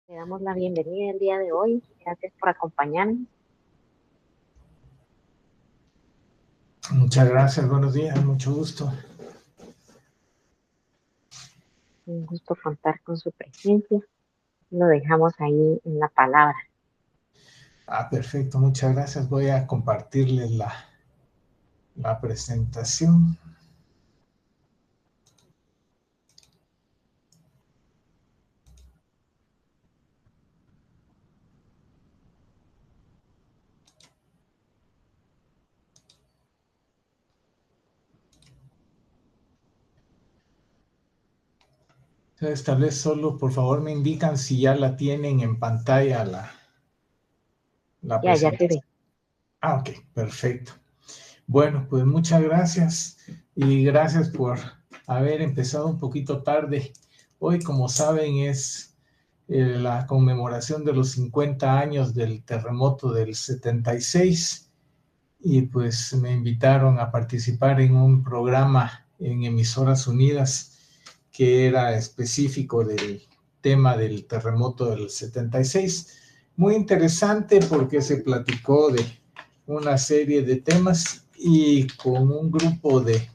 Le damos la bienvenida el día de hoy. Gracias por acompañarnos. Muchas gracias, buenos días, mucho gusto. Un gusto contar con su presencia. Lo dejamos ahí en la palabra. Perfecto, muchas gracias. Voy a compartirles la presentación. Entonces, tal vez solo, por favor, me indican si ya la tienen en pantalla la Ya se presentación. ve. Ok, perfecto. Bueno, pues muchas gracias y gracias por haber empezado un poquito tarde. Hoy, como saben, es la conmemoración de los 50 años del terremoto del 76 y pues me invitaron a participar en un programa en Emisoras Unidas que era específico del tema del terremoto del 76. Muy interesante porque se platicó de una serie de temas y con un grupo de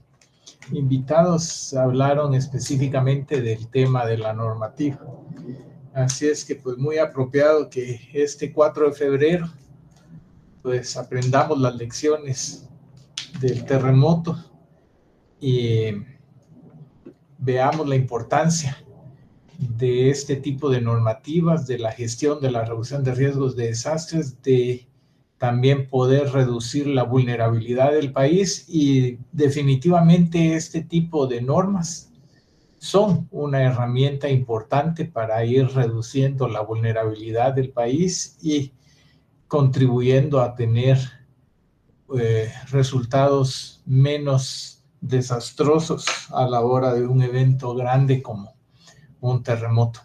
invitados hablaron específicamente del tema de la normativa. Así es que pues muy apropiado que este 4 de febrero pues aprendamos las lecciones del terremoto y veamos la importancia de este tipo de normativas, de la gestión, de la reducción de riesgos de desastres, de también poder reducir la vulnerabilidad del país y definitivamente este tipo de normas son una herramienta importante para ir reduciendo la vulnerabilidad del país y contribuyendo a tener resultados menos desastrosos a la hora de un evento grande como un terremoto.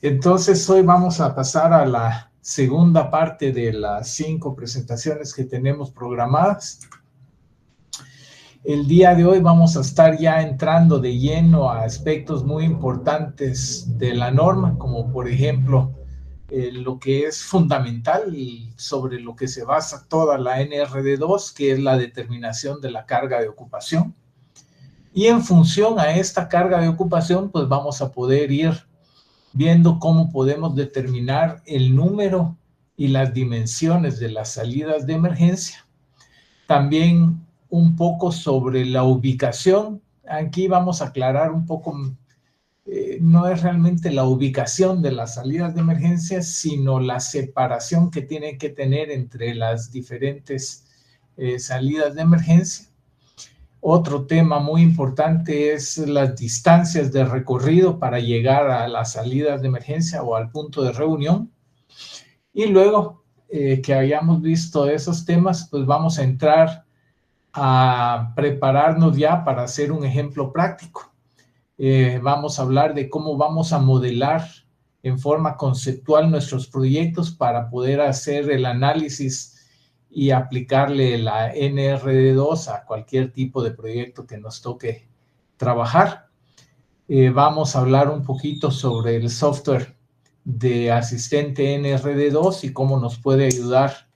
Entonces hoy vamos a pasar a la segunda parte de las 5 presentaciones que tenemos programadas. El día de hoy vamos a estar ya entrando de lleno a aspectos muy importantes de la norma, como por ejemplo lo que es fundamental sobre lo que se basa toda la NRD2, que es la determinación de la carga de ocupación. Y en función a esta carga de ocupación, pues vamos a poder ir viendo cómo podemos determinar el número y las dimensiones de las salidas de emergencia. También un poco sobre la ubicación. Aquí vamos a aclarar un poco, no es realmente la ubicación de las salidas de emergencia, sino la separación que tiene que tener entre las diferentes salidas de emergencia. Otro tema muy importante es las distancias de recorrido para llegar a las salidas de emergencia o al punto de reunión. Y luego que hayamos visto esos temas, pues vamos a entrar a prepararnos ya para hacer un ejemplo práctico. Vamos a hablar de cómo vamos a modelar en forma conceptual nuestros proyectos para poder hacer el análisis y aplicarle la NRD2 a cualquier tipo de proyecto que nos toque trabajar. Vamos a hablar un poquito sobre el software de asistente NRD2 y cómo nos puede ayudar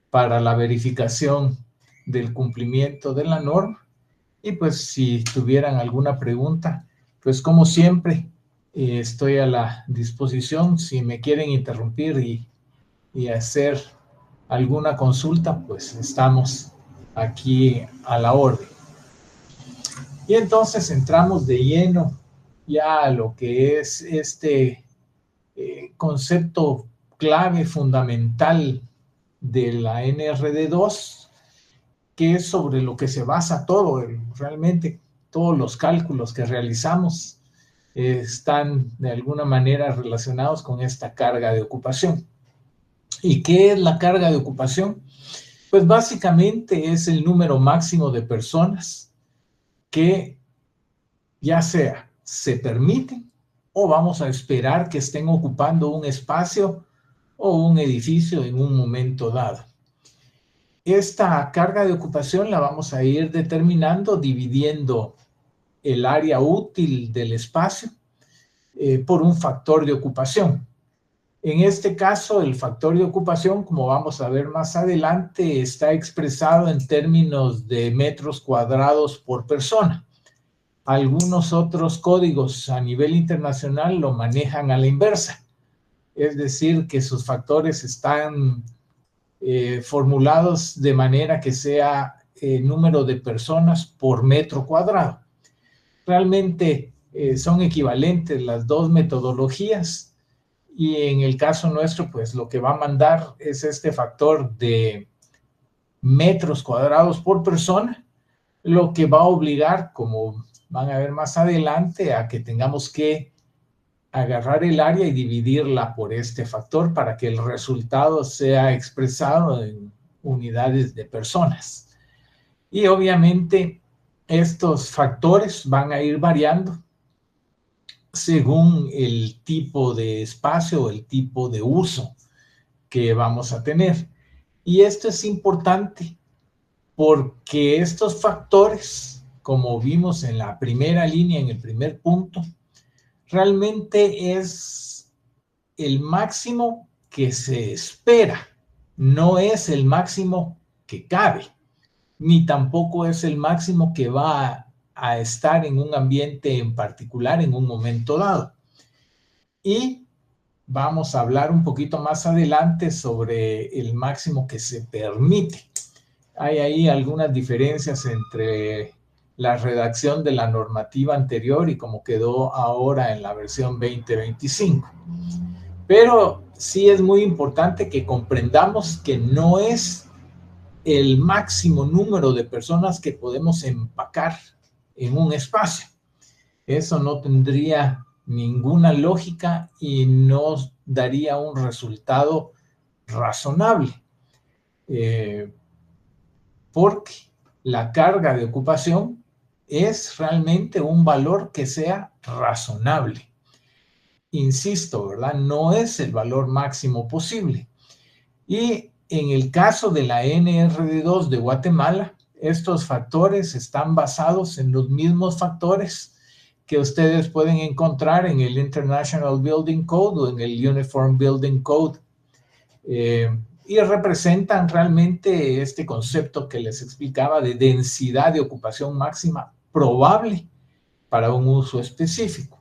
para la verificación del cumplimiento de la norma. Y pues si tuvieran alguna pregunta, pues como siempre estoy a la disposición. Si me quieren interrumpir y hacer alguna consulta, pues estamos aquí a la orden. Y entonces entramos de lleno ya a lo que es este concepto clave fundamental de la NRD2, que es sobre lo que se basa todo, realmente todos los cálculos que realizamos están de alguna manera relacionados con esta carga de ocupación. ¿Y qué es la carga de ocupación? Pues básicamente es el número máximo de personas que ya sea se permiten o vamos a esperar que estén ocupando un espacio o un edificio en un momento dado. Esta carga de ocupación la vamos a ir determinando dividiendo el área útil del espacio por un factor de ocupación. En este caso, el factor de ocupación, como vamos a ver más adelante, está expresado en términos de metros cuadrados por persona. Algunos otros códigos a nivel internacional lo manejan a la inversa, es decir, que sus factores están formulados de manera que sea número de personas por metro cuadrado. Realmente son equivalentes las dos metodologías, y en el caso nuestro, pues lo que va a mandar es este factor de metros cuadrados por persona, lo que va a obligar, como van a ver más adelante, a que tengamos que agarrar el área y dividirla por este factor para que el resultado sea expresado en unidades de personas. Y obviamente estos factores van a ir variando según el tipo de espacio o el tipo de uso que vamos a tener. Y esto es importante porque estos factores, como vimos en la primera línea, en el primer punto, realmente es el máximo que se espera, no es el máximo que cabe, ni tampoco es el máximo que va a estar en un ambiente en particular en un momento dado. Y vamos a hablar un poquito más adelante sobre el máximo que se permite. Hay ahí algunas diferencias entre la redacción de la normativa anterior y cómo quedó ahora en la versión 2025. Pero sí es muy importante que comprendamos que no es el máximo número de personas que podemos empacar en un espacio. Eso no tendría ninguna lógica y no daría un resultado razonable, porque la carga de ocupación es realmente un valor que sea razonable. Insisto, ¿verdad? No es el valor máximo posible. Y en el caso de la NRD2 de Guatemala, estos factores están basados en los mismos factores que ustedes pueden encontrar en el International Building Code o en el Uniform Building Code. Y representan realmente este concepto que les explicaba de densidad de ocupación máxima probable para un uso específico.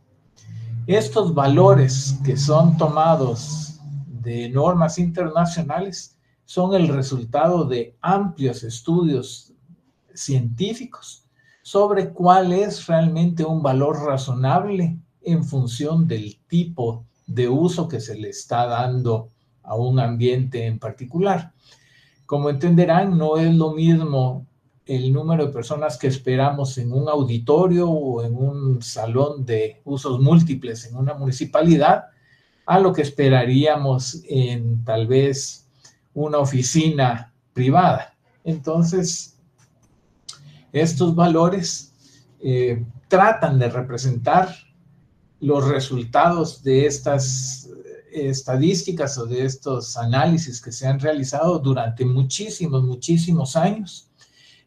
Estos valores que son tomados de normas internacionales son el resultado de amplios estudios científicos sobre cuál es realmente un valor razonable en función del tipo de uso que se le está dando a un ambiente en particular. Como entenderán, no es lo mismo el número de personas que esperamos en un auditorio o en un salón de usos múltiples en una municipalidad a lo que esperaríamos en tal vez una oficina privada. Entonces, estos valores tratan de representar los resultados de estas estadísticas o de estos análisis que se han realizado durante muchísimos años,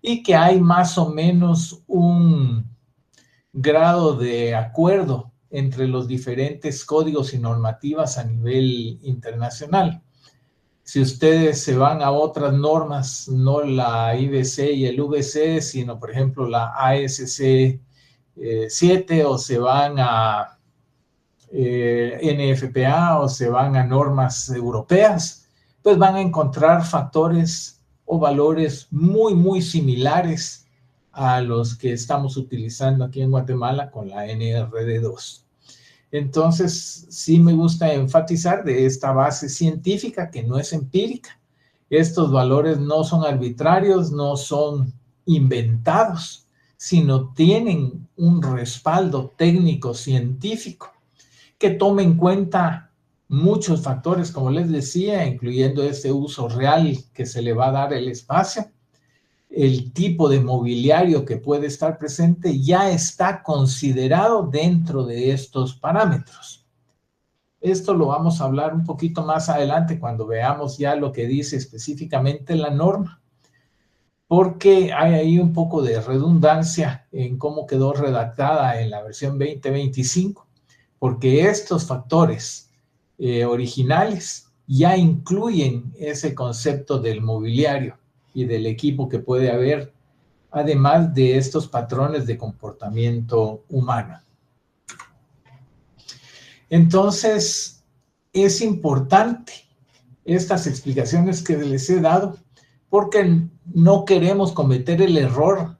y que hay más o menos un grado de acuerdo entre los diferentes códigos y normativas a nivel internacional. Si ustedes se van a otras normas, no la IBC y el VC, sino por ejemplo la ASC 7, o se van a NFPA o se van a normas europeas, pues van a encontrar factores o valores muy similares a los que estamos utilizando aquí en Guatemala con la NRD2. Entonces, sí me gusta enfatizar de esta base científica que no es empírica. Estos valores no son arbitrarios, no son inventados, sino tienen un respaldo técnico científico que tome en cuenta muchos factores, como les decía, incluyendo este uso real que se le va a dar al espacio. El tipo de mobiliario que puede estar presente ya está considerado dentro de estos parámetros. Esto lo vamos a hablar un poquito más adelante cuando veamos ya lo que dice específicamente la norma, porque hay ahí un poco de redundancia en cómo quedó redactada en la versión 2025, porque estos factores originales ya incluyen ese concepto del mobiliario y del equipo que puede haber, además de estos patrones de comportamiento humano. Entonces, es importante estas explicaciones que les he dado porque no queremos cometer el error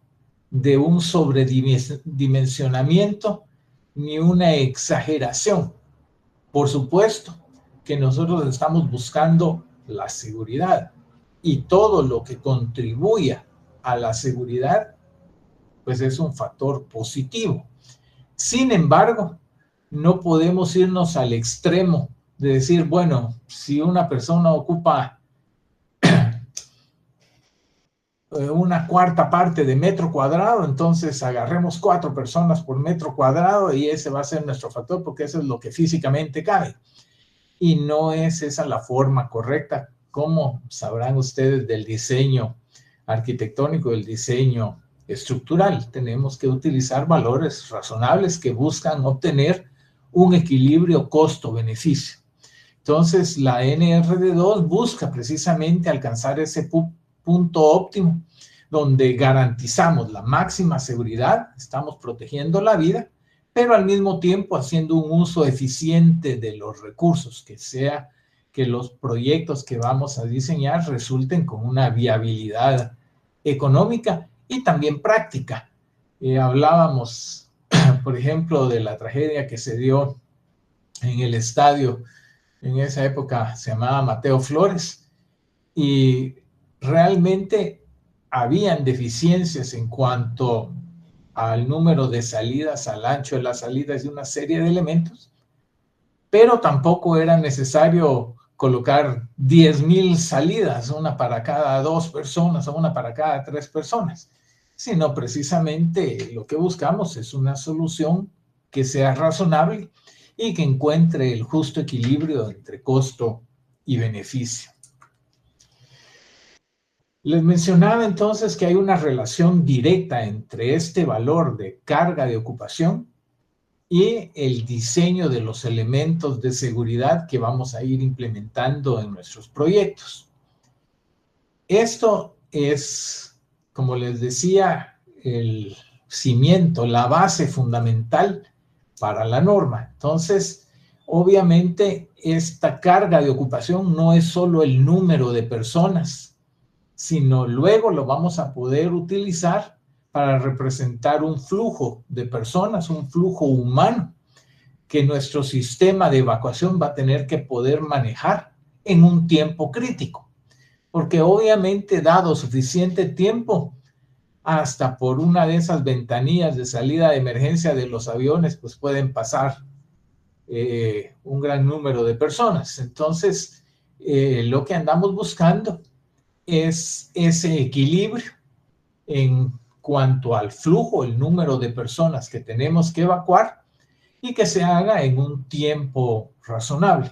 de un sobredimensionamiento ni una exageración. Por supuesto que nosotros estamos buscando la seguridad y todo lo que contribuya a la seguridad, pues es un factor positivo. Sin embargo, no podemos irnos al extremo de decir, bueno, si una persona ocupa una cuarta parte de metro cuadrado, entonces agarremos 4 personas por metro cuadrado y ese va a ser nuestro factor porque eso es lo que físicamente cabe. Y no es esa la forma correcta, como sabrán ustedes del diseño arquitectónico, del diseño estructural. Tenemos que utilizar valores razonables que buscan obtener un equilibrio costo-beneficio. Entonces, la NRD2 busca precisamente alcanzar ese punto óptimo donde garantizamos la máxima seguridad, estamos protegiendo la vida, pero al mismo tiempo haciendo un uso eficiente de los recursos, que sea que los proyectos que vamos a diseñar resulten con una viabilidad económica y también práctica. Hablábamos, por ejemplo, de la tragedia que se dio en el estadio, en esa época se llamaba Mateo Flores, y realmente habían deficiencias en cuanto al número de salidas, al ancho de las salidas y una serie de elementos, pero tampoco era necesario colocar 10,000 salidas, una para cada 2 personas o una para cada 3 personas, sino precisamente lo que buscamos es una solución que sea razonable y que encuentre el justo equilibrio entre costo y beneficio. Les mencionaba entonces que hay una relación directa entre este valor de carga de ocupación y el diseño de los elementos de seguridad que vamos a ir implementando en nuestros proyectos. Esto es, como les decía, el cimiento, la base fundamental para la norma. Entonces, obviamente, esta carga de ocupación no es solo el número de personas, sino luego lo vamos a poder utilizar para representar un flujo de personas, un flujo humano, que nuestro sistema de evacuación va a tener que poder manejar en un tiempo crítico. Porque obviamente, dado suficiente tiempo, hasta por una de esas ventanillas de salida de emergencia de los aviones, pues pueden pasar un gran número de personas. Entonces, lo que andamos buscando es ese equilibrio en cuanto al flujo, el número de personas que tenemos que evacuar y que se haga en un tiempo razonable.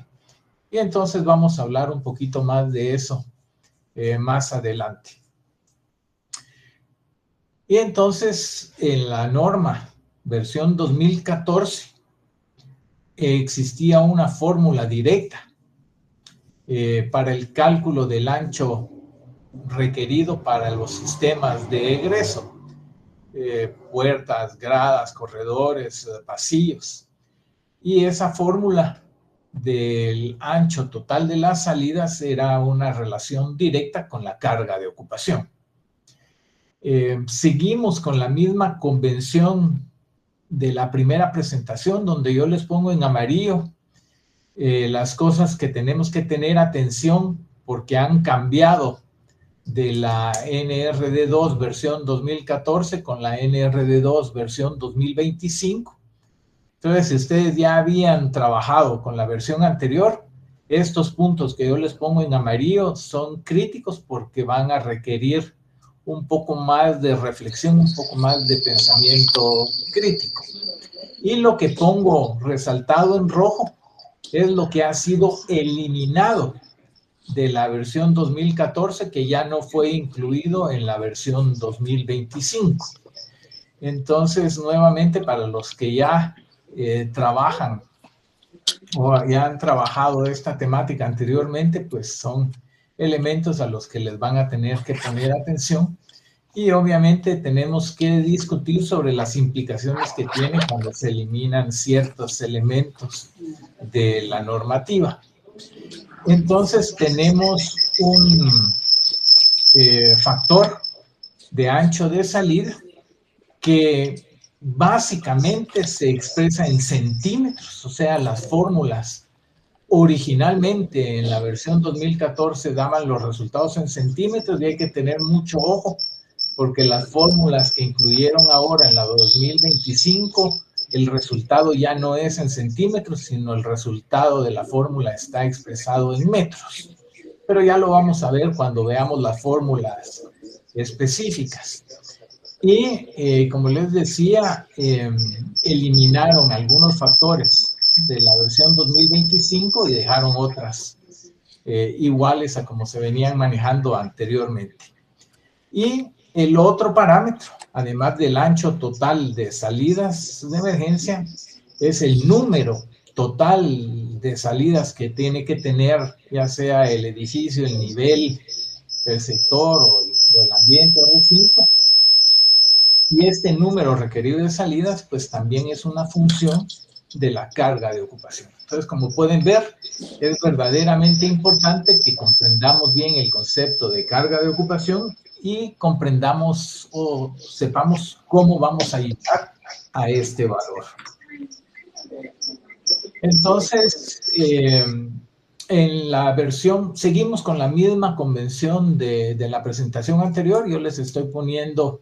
Y entonces vamos a hablar un poquito más de eso más adelante. Y entonces en la norma versión 2014 existía una fórmula directa para el cálculo del ancho requerido para los sistemas de egreso, puertas, gradas, corredores, pasillos. Y esa fórmula del ancho total de las salidas era una relación directa con la carga de ocupación. Seguimos con la misma convención de la primera presentación, donde yo les pongo en amarillo las cosas que tenemos que tener atención porque han cambiado de la NRD2 versión 2014 con la NRD2 versión 2025. Entonces, si ustedes ya habían trabajado con la versión anterior, estos puntos que yo les pongo en amarillo son críticos porque van a requerir un poco más de reflexión, un poco más de pensamiento crítico. Y lo que pongo resaltado en rojo es lo que ha sido eliminado de la versión 2014, que ya no fue incluido en la versión 2025. Entonces, nuevamente, para los que ya trabajan o ya han trabajado esta temática anteriormente, pues son elementos a los que les van a tener que poner atención. Y obviamente tenemos que discutir sobre las implicaciones que tiene cuando se eliminan ciertos elementos de la normativa. Entonces tenemos un factor de ancho de salida que básicamente se expresa en centímetros, o sea, las fórmulas originalmente en la versión 2014 daban los resultados en centímetros y hay que tener mucho ojo porque las fórmulas que incluyeron ahora en la 2025, el resultado ya no es en centímetros, sino el resultado de la fórmula está expresado en metros. Pero ya lo vamos a ver cuando veamos las fórmulas específicas. Y como les decía, eliminaron algunos factores de la versión 2025 y dejaron otras iguales a como se venían manejando anteriormente. Y el otro parámetro, además del ancho total de salidas de emergencia, es el número total de salidas que tiene que tener, ya sea el edificio, el nivel, el sector o el ambiente o recinto. Y este número requerido de salidas, pues también es una función de la carga de ocupación. Entonces, como pueden ver, es verdaderamente importante que comprendamos bien el concepto de carga de ocupación y comprendamos o sepamos cómo vamos a llegar a este valor. Entonces, en la versión, seguimos con la misma convención de la presentación anterior. Yo les estoy poniendo,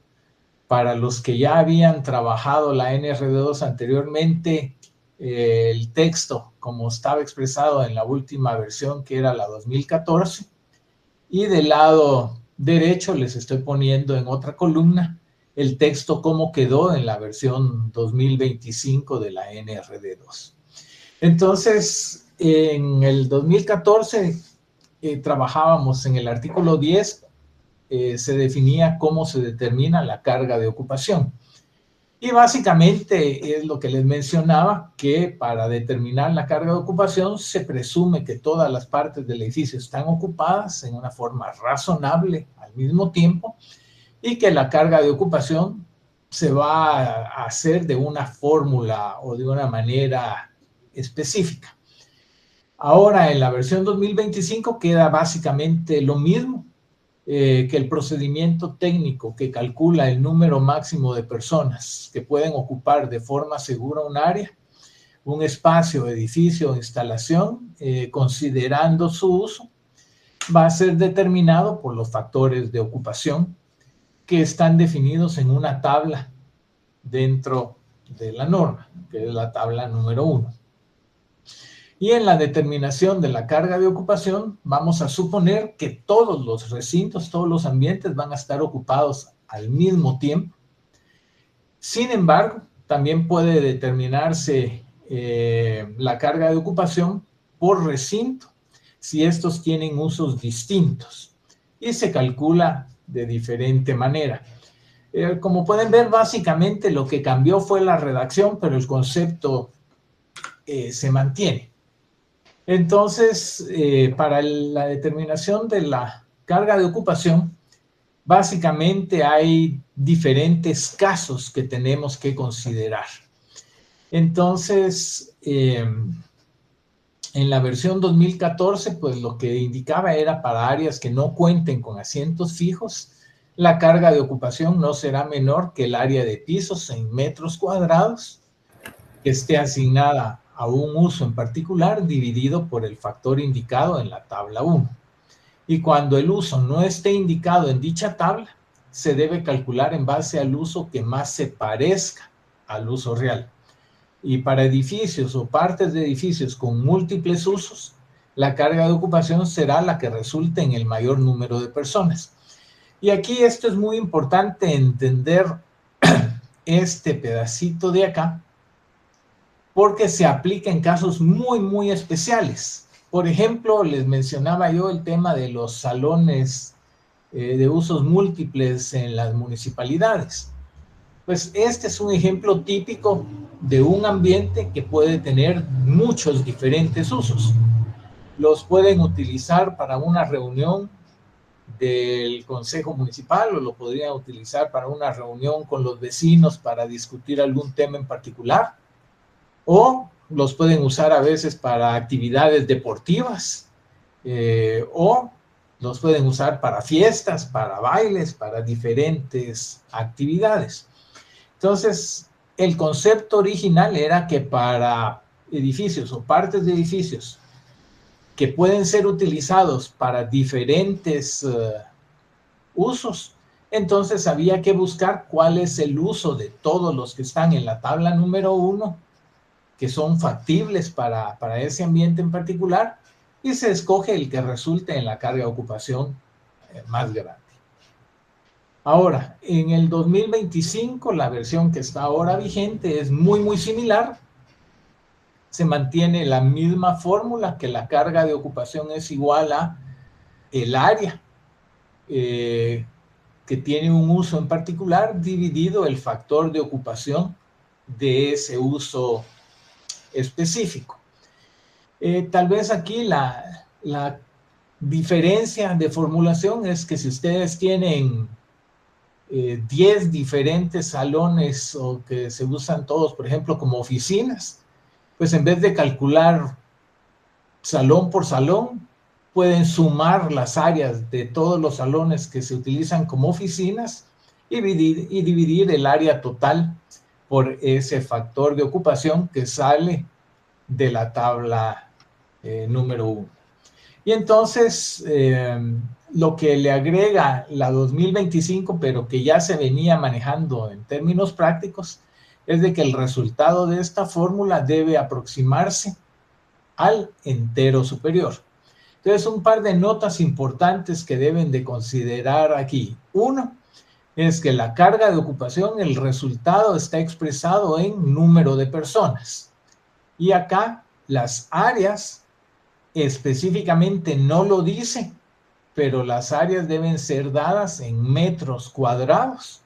para los que ya habían trabajado la NRD2 anteriormente, el texto como estaba expresado en la última versión, que era la 2014. Y del lado derecho les estoy poniendo en otra columna el texto cómo quedó en la versión 2025 de la NRD2. Entonces, en el 2014 trabajábamos en el artículo 10, se definía cómo se determina la carga de ocupación. Y básicamente es lo que les mencionaba, que para determinar la carga de ocupación se presume que todas las partes del edificio están ocupadas en una forma razonable al mismo tiempo y que la carga de ocupación se va a hacer de una fórmula o de una manera específica. Ahora en la versión 2025 queda básicamente lo mismo, que el procedimiento técnico que calcula el número máximo de personas que pueden ocupar de forma segura un área, un espacio, edificio o instalación, considerando su uso, va a ser determinado por los factores de ocupación que están definidos en una tabla dentro de la norma, que es la tabla número 1. Y en la determinación de la carga de ocupación vamos a suponer que todos los recintos, todos los ambientes van a estar ocupados al mismo tiempo. Sin embargo, también puede determinarse la carga de ocupación por recinto si estos tienen usos distintos y se calcula de diferente manera. Como pueden ver, básicamente lo que cambió fue la redacción, pero el concepto se mantiene. Entonces, para la determinación de la carga de ocupación, básicamente hay diferentes casos que tenemos que considerar. Entonces, en la versión 2014, pues lo que indicaba era para áreas que no cuenten con asientos fijos, la carga de ocupación no será menor que el área de pisos en metros cuadrados que esté asignada a un uso en particular dividido por el factor indicado en la tabla 1. Y cuando el uso no esté indicado en dicha tabla, se debe calcular en base al uso que más se parezca al uso real. Y para edificios o partes de edificios con múltiples usos, la carga de ocupación será la que resulte en el mayor número de personas. Y aquí esto es muy importante entender este pedacito de acá, porque se aplica en casos muy, muy especiales. Por ejemplo, les mencionaba yo el tema de los salones de usos múltiples en las municipalidades. Pues este es un ejemplo típico de un ambiente que puede tener muchos diferentes usos. Los pueden utilizar para una reunión del Consejo Municipal, o lo podrían utilizar para una reunión con los vecinos para discutir algún tema en particular, o los pueden usar a veces para actividades deportivas, o los pueden usar para fiestas, para bailes, para diferentes actividades. Entonces, el concepto original era que para edificios o partes de edificios que pueden ser utilizados para diferentes usos, entonces había que buscar cuál es el uso de todos los que están en la tabla número 1, que son factibles para ese ambiente en particular, y se escoge el que resulte en la carga de ocupación más grande. Ahora, en el 2025, la versión que está ahora vigente es muy similar. Se mantiene la misma fórmula, que la carga de ocupación es igual a el área que tiene un uso en particular dividido el factor de ocupación de ese uso específico. Tal vez aquí la diferencia de formulación es que si ustedes tienen 10 diferentes salones o que se usan todos, por ejemplo, como oficinas, pues en vez de calcular salón por salón, pueden sumar las áreas de todos los salones que se utilizan como oficinas y dividir el área total por ese factor de ocupación que sale de la tabla número 1. Y entonces, lo que le agrega la 2025, pero que ya se venía manejando en términos prácticos, es de que el resultado de esta fórmula debe aproximarse al entero superior. Entonces, un par de notas importantes que deben de considerar aquí. Uno, es que la carga de ocupación, el resultado está expresado en número de personas. Y acá las áreas específicamente no lo dice, pero las áreas deben ser dadas en metros cuadrados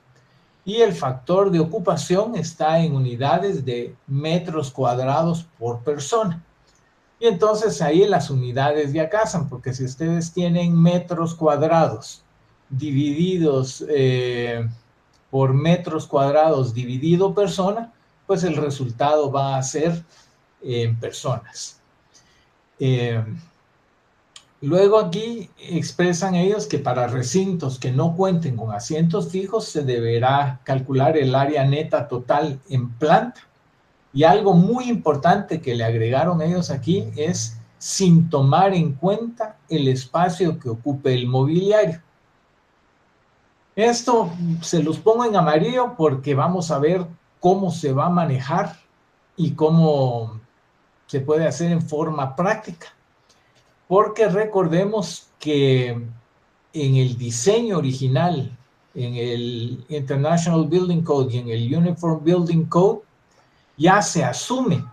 y el factor de ocupación está en unidades de metros cuadrados por persona. Y entonces ahí las unidades ya casan, porque si ustedes tienen metros cuadrados divididos por metros cuadrados dividido persona, pues el resultado va a ser en personas. Luego aquí expresan ellos que para recintos que no cuenten con asientos fijos se deberá calcular el área neta total en planta. Y algo muy importante que le agregaron ellos aquí es sin tomar en cuenta el espacio que ocupe el mobiliario. Esto se los pongo en amarillo porque vamos a ver cómo se va a manejar y cómo se puede hacer en forma práctica. Porque recordemos que en el diseño original, en el International Building Code y en el Uniform Building Code, ya se asume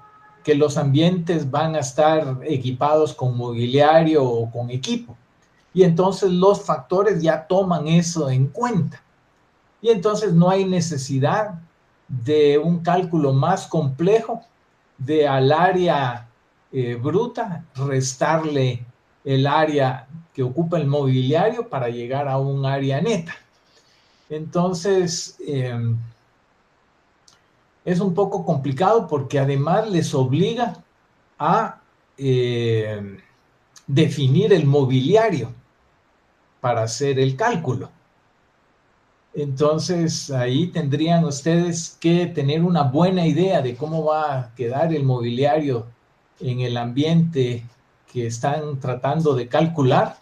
que los ambientes van a estar equipados con mobiliario o con equipo. Y entonces los factores ya toman eso en cuenta. Y entonces no hay necesidad de un cálculo más complejo de al área bruta restarle el área que ocupa el mobiliario para llegar a un área neta. Entonces, es un poco complicado porque además les obliga a definir el mobiliario para hacer el cálculo. Entonces, ahí tendrían ustedes que tener una buena idea de cómo va a quedar el mobiliario en el ambiente que están tratando de calcular.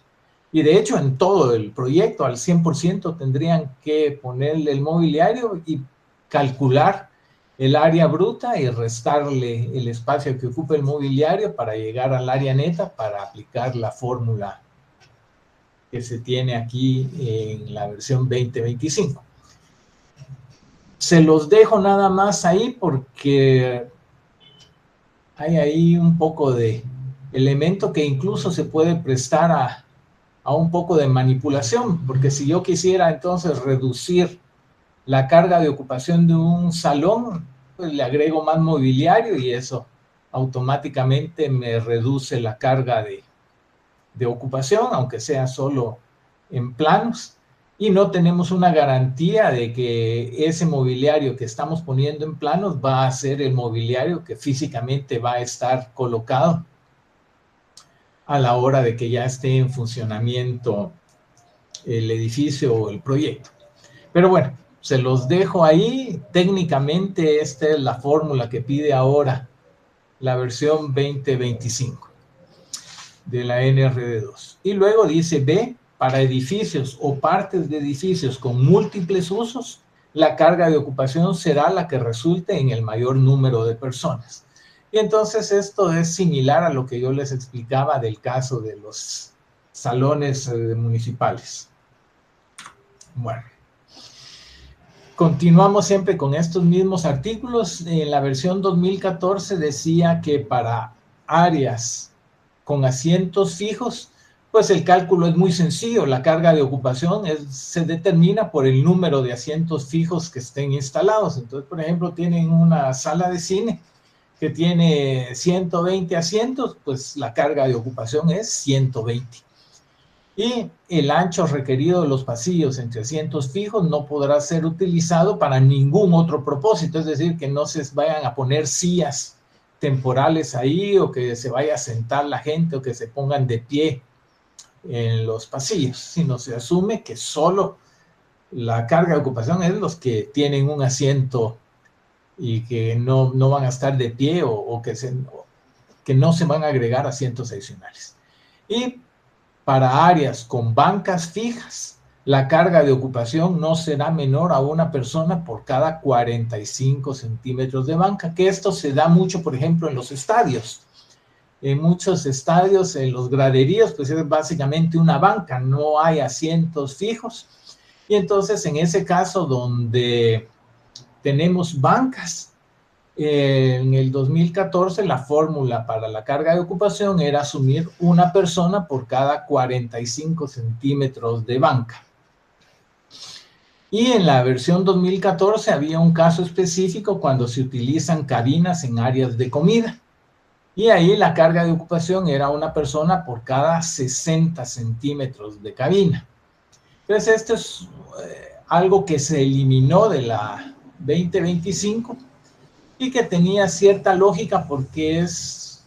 Y de hecho, en todo el proyecto, al 100%, tendrían que ponerle el mobiliario y calcular el área bruta y restarle el espacio que ocupa el mobiliario para llegar al área neta para aplicar la fórmula que se tiene aquí en la versión 2025. Se los dejo nada más ahí porque hay ahí un poco de elemento que incluso se puede prestar a un poco de manipulación, porque si yo quisiera entonces reducir la carga de ocupación de un salón, pues le agrego más mobiliario y eso automáticamente me reduce la carga de ocupación, aunque sea solo en planos, y no tenemos una garantía de que ese mobiliario que estamos poniendo en planos va a ser el mobiliario que físicamente va a estar colocado a la hora de que ya esté en funcionamiento el edificio o el proyecto. Pero bueno, se los dejo ahí. Técnicamente esta es la fórmula que pide ahora la versión 2025 de la NRD2. Y luego dice B, para edificios o partes de edificios con múltiples usos, la carga de ocupación será la que resulte en el mayor número de personas. Y entonces esto es similar a lo que yo les explicaba del caso de los salones municipales. Bueno, continuamos siempre con estos mismos artículos. En la versión 2014 decía que para áreas con asientos fijos, pues el cálculo es muy sencillo. La carga de ocupación se determina por el número de asientos fijos que estén instalados. Entonces, por ejemplo, tienen una sala de cine que tiene 120 asientos, pues la carga de ocupación es 120. Y el ancho requerido de los pasillos entre asientos fijos no podrá ser utilizado para ningún otro propósito, es decir, que no se vayan a poner sillas temporales ahí o que se vaya a sentar la gente o que se pongan de pie en los pasillos, sino se asume que solo la carga de ocupación es los que tienen un asiento y que no van a estar de pie o que no se van a agregar asientos adicionales. Y para áreas con bancas fijas, la carga de ocupación no será menor a una persona por cada 45 centímetros de banca, que esto se da mucho, por ejemplo, en los estadios. En muchos estadios, en los graderíos, pues es básicamente una banca, no hay asientos fijos. Y entonces, en ese caso donde tenemos bancas, en el 2014 la fórmula para la carga de ocupación era asumir una persona por cada 45 centímetros de banca. Y en la versión 2014 había un caso específico cuando se utilizan cabinas en áreas de comida. Y ahí la carga de ocupación era una persona por cada 60 centímetros de cabina. Entonces esto es algo que se eliminó de la 2025 y que tenía cierta lógica porque es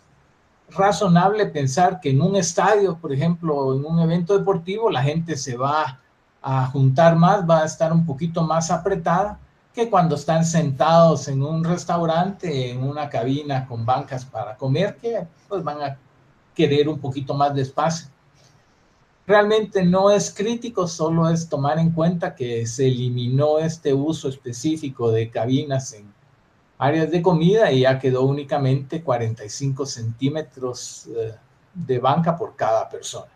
razonable pensar que en un estadio, por ejemplo, en un evento deportivo, la gente se va a juntar más, va a estar un poquito más apretada que cuando están sentados en un restaurante, en una cabina con bancas para comer, que pues van a querer un poquito más de espacio. Realmente no es crítico, solo es tomar en cuenta que se eliminó este uso específico de cabinas en áreas de comida y ya quedó únicamente 45 centímetros de banca por cada persona.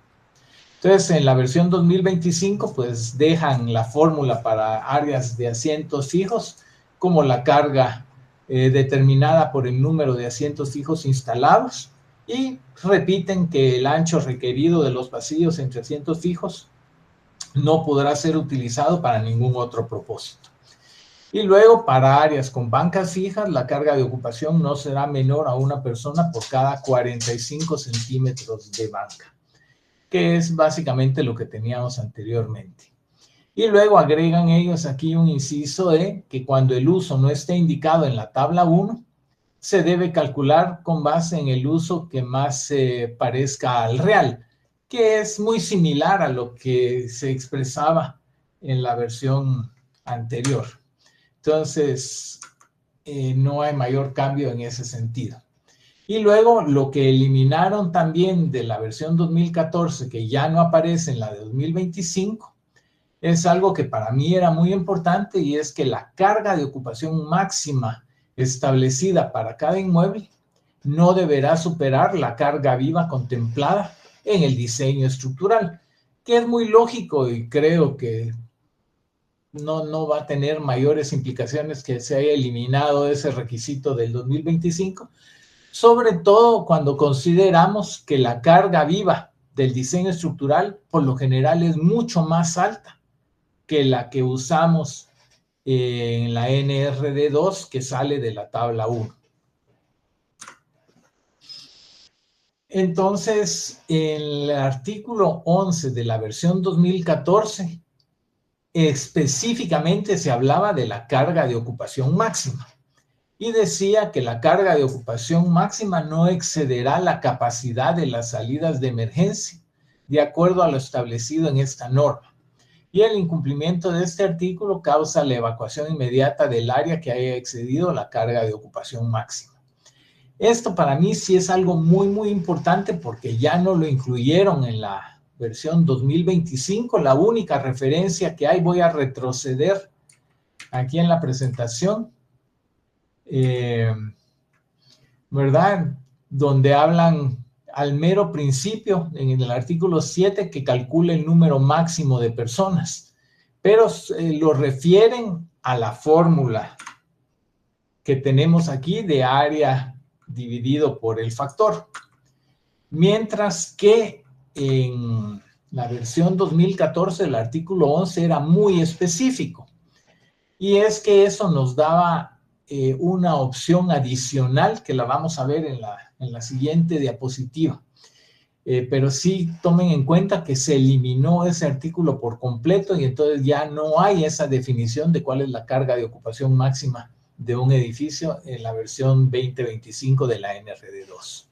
Entonces, en la versión 2025, pues dejan la fórmula para áreas de asientos fijos como la carga determinada por el número de asientos fijos instalados y repiten que el ancho requerido de los pasillos entre asientos fijos no podrá ser utilizado para ningún otro propósito. Y luego, para áreas con bancas fijas, la carga de ocupación no será menor a una persona por cada 45 centímetros de banca, que es básicamente lo que teníamos anteriormente. Y luego agregan ellos aquí un inciso de que cuando el uso no esté indicado en la tabla 1, se debe calcular con base en el uso que más se parezca al real, que es muy similar a lo que se expresaba en la versión anterior. Entonces, no hay mayor cambio en ese sentido. Y luego lo que eliminaron también de la versión 2014, que ya no aparece en la de 2025, es algo que para mí era muy importante y es que la carga de ocupación máxima establecida para cada inmueble no deberá superar la carga viva contemplada en el diseño estructural, que es muy lógico y creo que no va a tener mayores implicaciones que se haya eliminado ese requisito del 2025, sobre todo cuando consideramos que la carga viva del diseño estructural por lo general es mucho más alta que la que usamos en la NRD2 que sale de la tabla 1. Entonces, en el artículo 11 de la versión 2014, específicamente se hablaba de la carga de ocupación máxima y decía que la carga de ocupación máxima no excederá la capacidad de las salidas de emergencia, de acuerdo a lo establecido en esta norma. Y el incumplimiento de este artículo causa la evacuación inmediata del área que haya excedido la carga de ocupación máxima. Esto para mí sí es algo muy, muy importante porque ya no lo incluyeron en la versión 2025. La única referencia que hay, voy a retroceder aquí en la presentación, ¿verdad? Donde hablan al mero principio, en el artículo 7, que calcula el número máximo de personas, pero lo refieren a la fórmula que tenemos aquí de área dividido por el factor. Mientras que en la versión 2014 el artículo 11 era muy específico. Y es que eso nos daba una opción adicional que la vamos a ver en la siguiente diapositiva. Pero sí tomen en cuenta que se eliminó ese artículo por completo y entonces ya no hay esa definición de cuál es la carga de ocupación máxima de un edificio en la versión 2025 de la NRD2.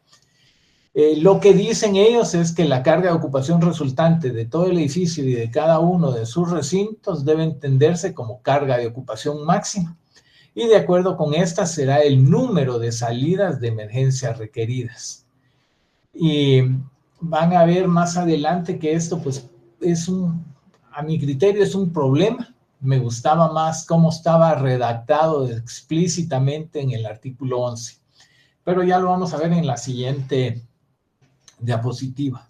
Lo que dicen ellos es que la carga de ocupación resultante de todo el edificio y de cada uno de sus recintos debe entenderse como carga de ocupación máxima. Y de acuerdo con esta será el número de salidas de emergencia requeridas. Y van a ver más adelante que esto pues a mi criterio es un problema. Me gustaba más cómo estaba redactado explícitamente en el artículo 11. Pero ya lo vamos a ver en la siguiente diapositiva.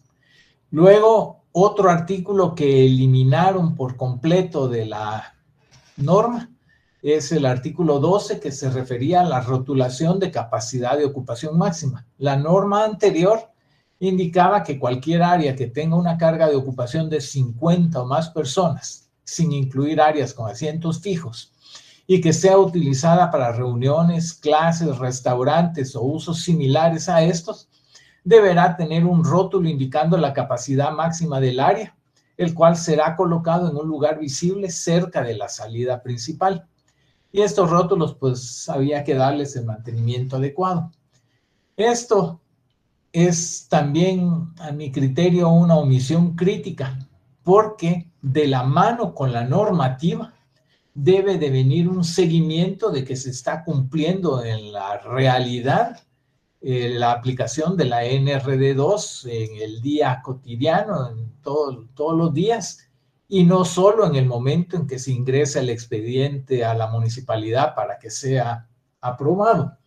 Luego, otro artículo que eliminaron por completo de la norma es el artículo 12, que se refería a la rotulación de capacidad de ocupación máxima. La norma anterior indicaba que cualquier área que tenga una carga de ocupación de 50 o más personas, sin incluir áreas con asientos fijos, y que sea utilizada para reuniones, clases, restaurantes o usos similares a estos, deberá tener un rótulo indicando la capacidad máxima del área, el cual será colocado en un lugar visible cerca de la salida principal. Y estos rótulos, pues, había que darles el mantenimiento adecuado. Esto es también, a mi criterio, una omisión crítica, porque de la mano con la normativa debe de venir un seguimiento de que se está cumpliendo en la realidad la aplicación de la NRD2 en el día cotidiano, en todos los días, y no solo en el momento en que se ingresa el expediente a la municipalidad para que sea aprobado.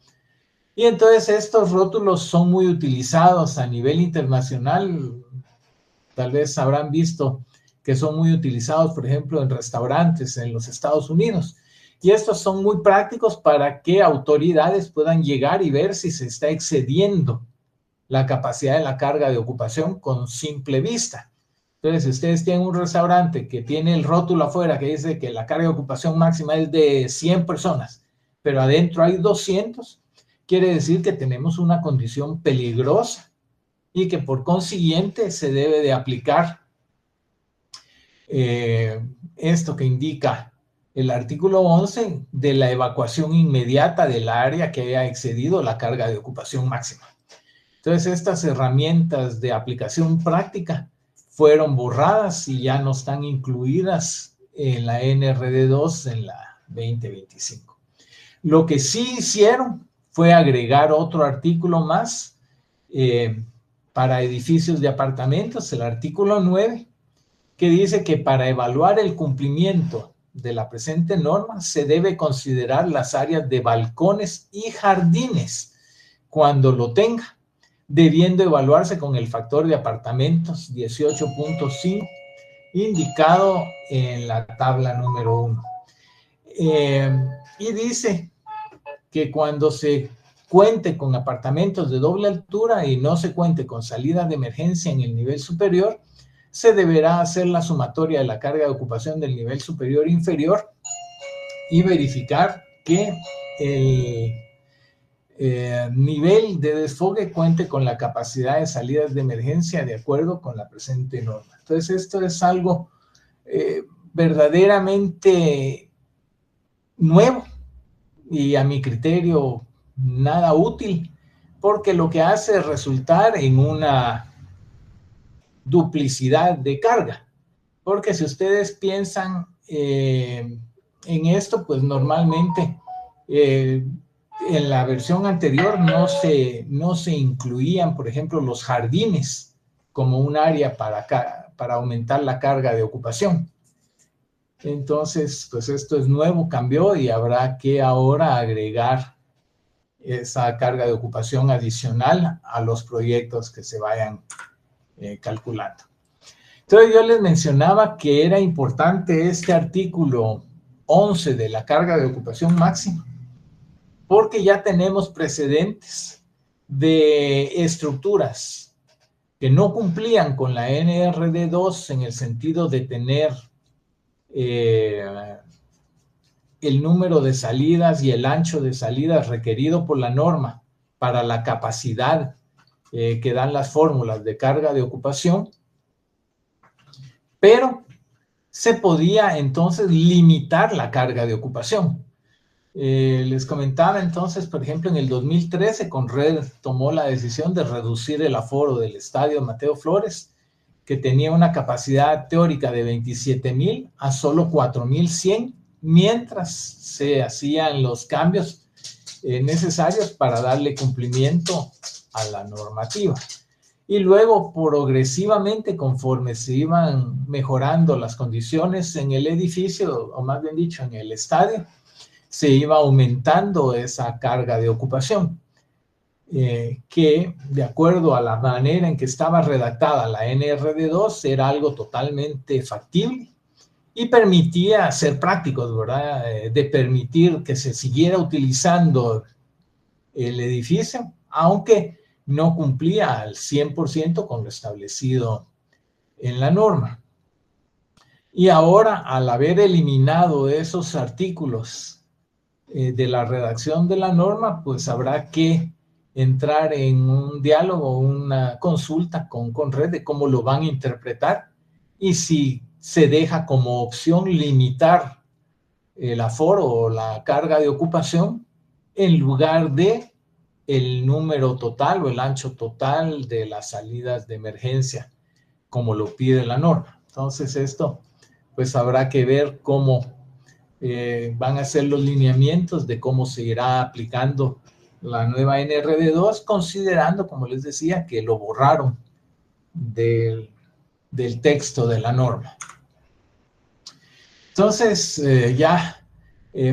Y entonces estos rótulos son muy utilizados a nivel internacional. Tal vez habrán visto que son muy utilizados, por ejemplo, en restaurantes en los Estados Unidos. Y estos son muy prácticos para que autoridades puedan llegar y ver si se está excediendo la capacidad de la carga de ocupación con simple vista. Entonces, si ustedes tienen un restaurante que tiene el rótulo afuera que dice que la carga de ocupación máxima es de 100 personas, pero adentro hay 200, quiere decir que tenemos una condición peligrosa y que por consiguiente se debe de aplicar esto que indica el artículo 11 de la evacuación inmediata del área que haya excedido la carga de ocupación máxima. Entonces, estas herramientas de aplicación práctica fueron borradas y ya no están incluidas en la NRD2 en la 2025. Lo que sí hicieron fue agregar otro artículo más para edificios de apartamentos, el artículo 9, que dice que para evaluar el cumplimiento de la presente norma se debe considerar las áreas de balcones y jardines cuando lo tenga, debiendo evaluarse con el factor de apartamentos 18.5 indicado en la tabla número 1. Y dice que cuando se cuente con apartamentos de doble altura y no se cuente con salida de emergencia en el nivel superior, se deberá hacer la sumatoria de la carga de ocupación del nivel superior e inferior y verificar que el nivel de desfogue cuente con la capacidad de salidas de emergencia de acuerdo con la presente norma. Entonces, esto es algo verdaderamente nuevo y a mi criterio nada útil, porque lo que hace es resultar en una duplicidad de carga. Porque si ustedes piensan en esto, pues normalmente en la versión anterior no se incluían, por ejemplo, los jardines como un área para aumentar la carga de ocupación. Entonces, pues esto es nuevo, cambió y habrá que ahora agregar esa carga de ocupación adicional a los proyectos que se vayan calculando. Entonces yo les mencionaba que era importante este artículo 11 de la carga de ocupación máxima, porque ya tenemos precedentes de estructuras que no cumplían con la NRD2 en el sentido de tener el número de salidas y el ancho de salidas requerido por la norma para la capacidad que dan las fórmulas de carga de ocupación, pero se podía entonces limitar la carga de ocupación. Les comentaba entonces, por ejemplo, en el 2013, Conred tomó la decisión de reducir el aforo del estadio Mateo Flores, que tenía una capacidad teórica de 27,000 a solo 4,100, mientras se hacían los cambios necesarios para darle cumplimiento a la normativa. Y luego, progresivamente, conforme se iban mejorando las condiciones en el edificio, o más bien dicho, en el estadio, se iba aumentando esa carga de ocupación, que de acuerdo a la manera en que estaba redactada la NRD2 era algo totalmente factible y permitía ser prácticos, ¿verdad? De permitir que se siguiera utilizando el edificio, aunque no cumplía al 100% con lo establecido en la norma. Y ahora, al haber eliminado esos artículos de la redacción de la norma, pues habrá que entrar en un diálogo, una consulta con Conred de cómo lo van a interpretar y si se deja como opción limitar el aforo o la carga de ocupación en lugar de el número total o el ancho total de las salidas de emergencia, como lo pide la norma. Entonces esto, pues habrá que ver cómo van a ser los lineamientos de cómo se irá aplicando la nueva NRD2, considerando, como les decía, que lo borraron del texto de la norma. Entonces,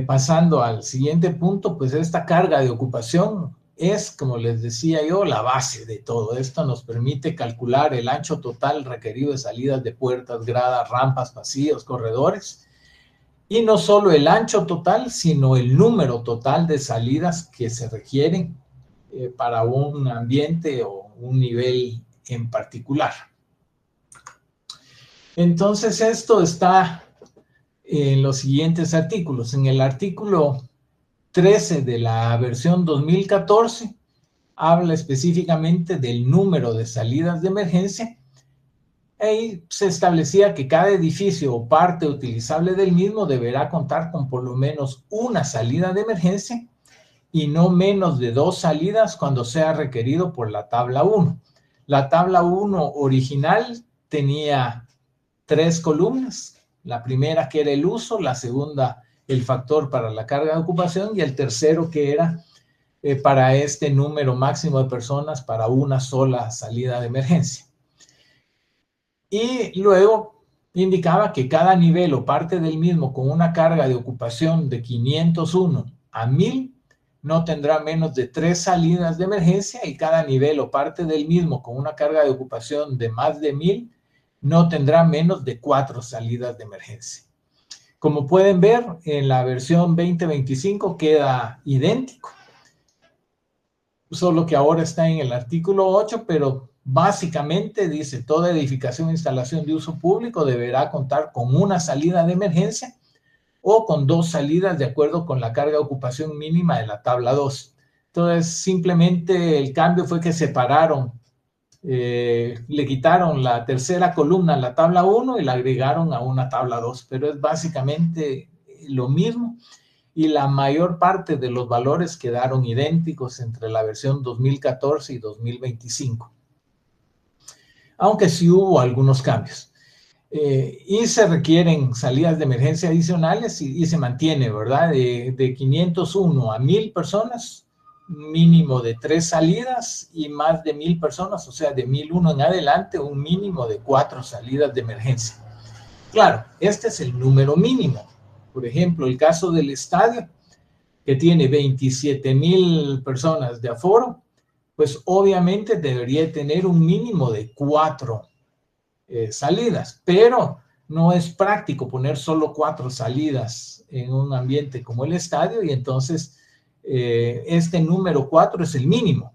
pasando al siguiente punto, pues esta carga de ocupación es, como les decía yo, la base de todo. Esto nos permite calcular el ancho total requerido de salidas de puertas, gradas, rampas, pasillos, corredores, y no solo el ancho total, sino el número total de salidas que se requieren para un ambiente o un nivel en particular. Entonces, esto está en los siguientes artículos. En el artículo 13 de la versión 2014, habla específicamente del número de salidas de emergencia. Ahí se establecía que cada edificio o parte utilizable del mismo deberá contar con por lo menos una salida de emergencia y no menos de 2 salidas cuando sea requerido por la tabla 1. La tabla 1 original tenía 3 columnas. La primera que era el uso, la segunda el factor para la carga de ocupación y el tercero que era para este número máximo de personas para una sola salida de emergencia. Y luego indicaba que cada nivel o parte del mismo con una carga de ocupación de 501 a 1000 no tendrá menos de 3 salidas de emergencia y cada nivel o parte del mismo con una carga de ocupación de más de 1000 no tendrá menos de 4 salidas de emergencia. Como pueden ver, en la versión 2025 queda idéntico, solo que ahora está en el artículo 8, pero básicamente dice, toda edificación o instalación de uso público deberá contar con una salida de emergencia o con 2 salidas de acuerdo con la carga de ocupación mínima de la tabla 2. Entonces, simplemente el cambio fue que separaron, le quitaron la tercera columna a la tabla 1 y la agregaron a una tabla 2, pero es básicamente lo mismo y la mayor parte de los valores quedaron idénticos entre la versión 2014 y 2025, aunque sí hubo algunos cambios. Y se requieren salidas de emergencia adicionales y se mantiene, ¿verdad? De 501 a 1000 personas, mínimo de 3 salidas, y más de 1000 personas, o sea, de 1001 en adelante, un mínimo de 4 salidas de emergencia. Claro, este es el número mínimo. Por ejemplo, el caso del estadio, que tiene 27,000 personas de aforo, pues obviamente debería tener un mínimo de 4 salidas, pero no es práctico poner solo 4 salidas en un ambiente como el estadio y entonces este número 4 es el mínimo.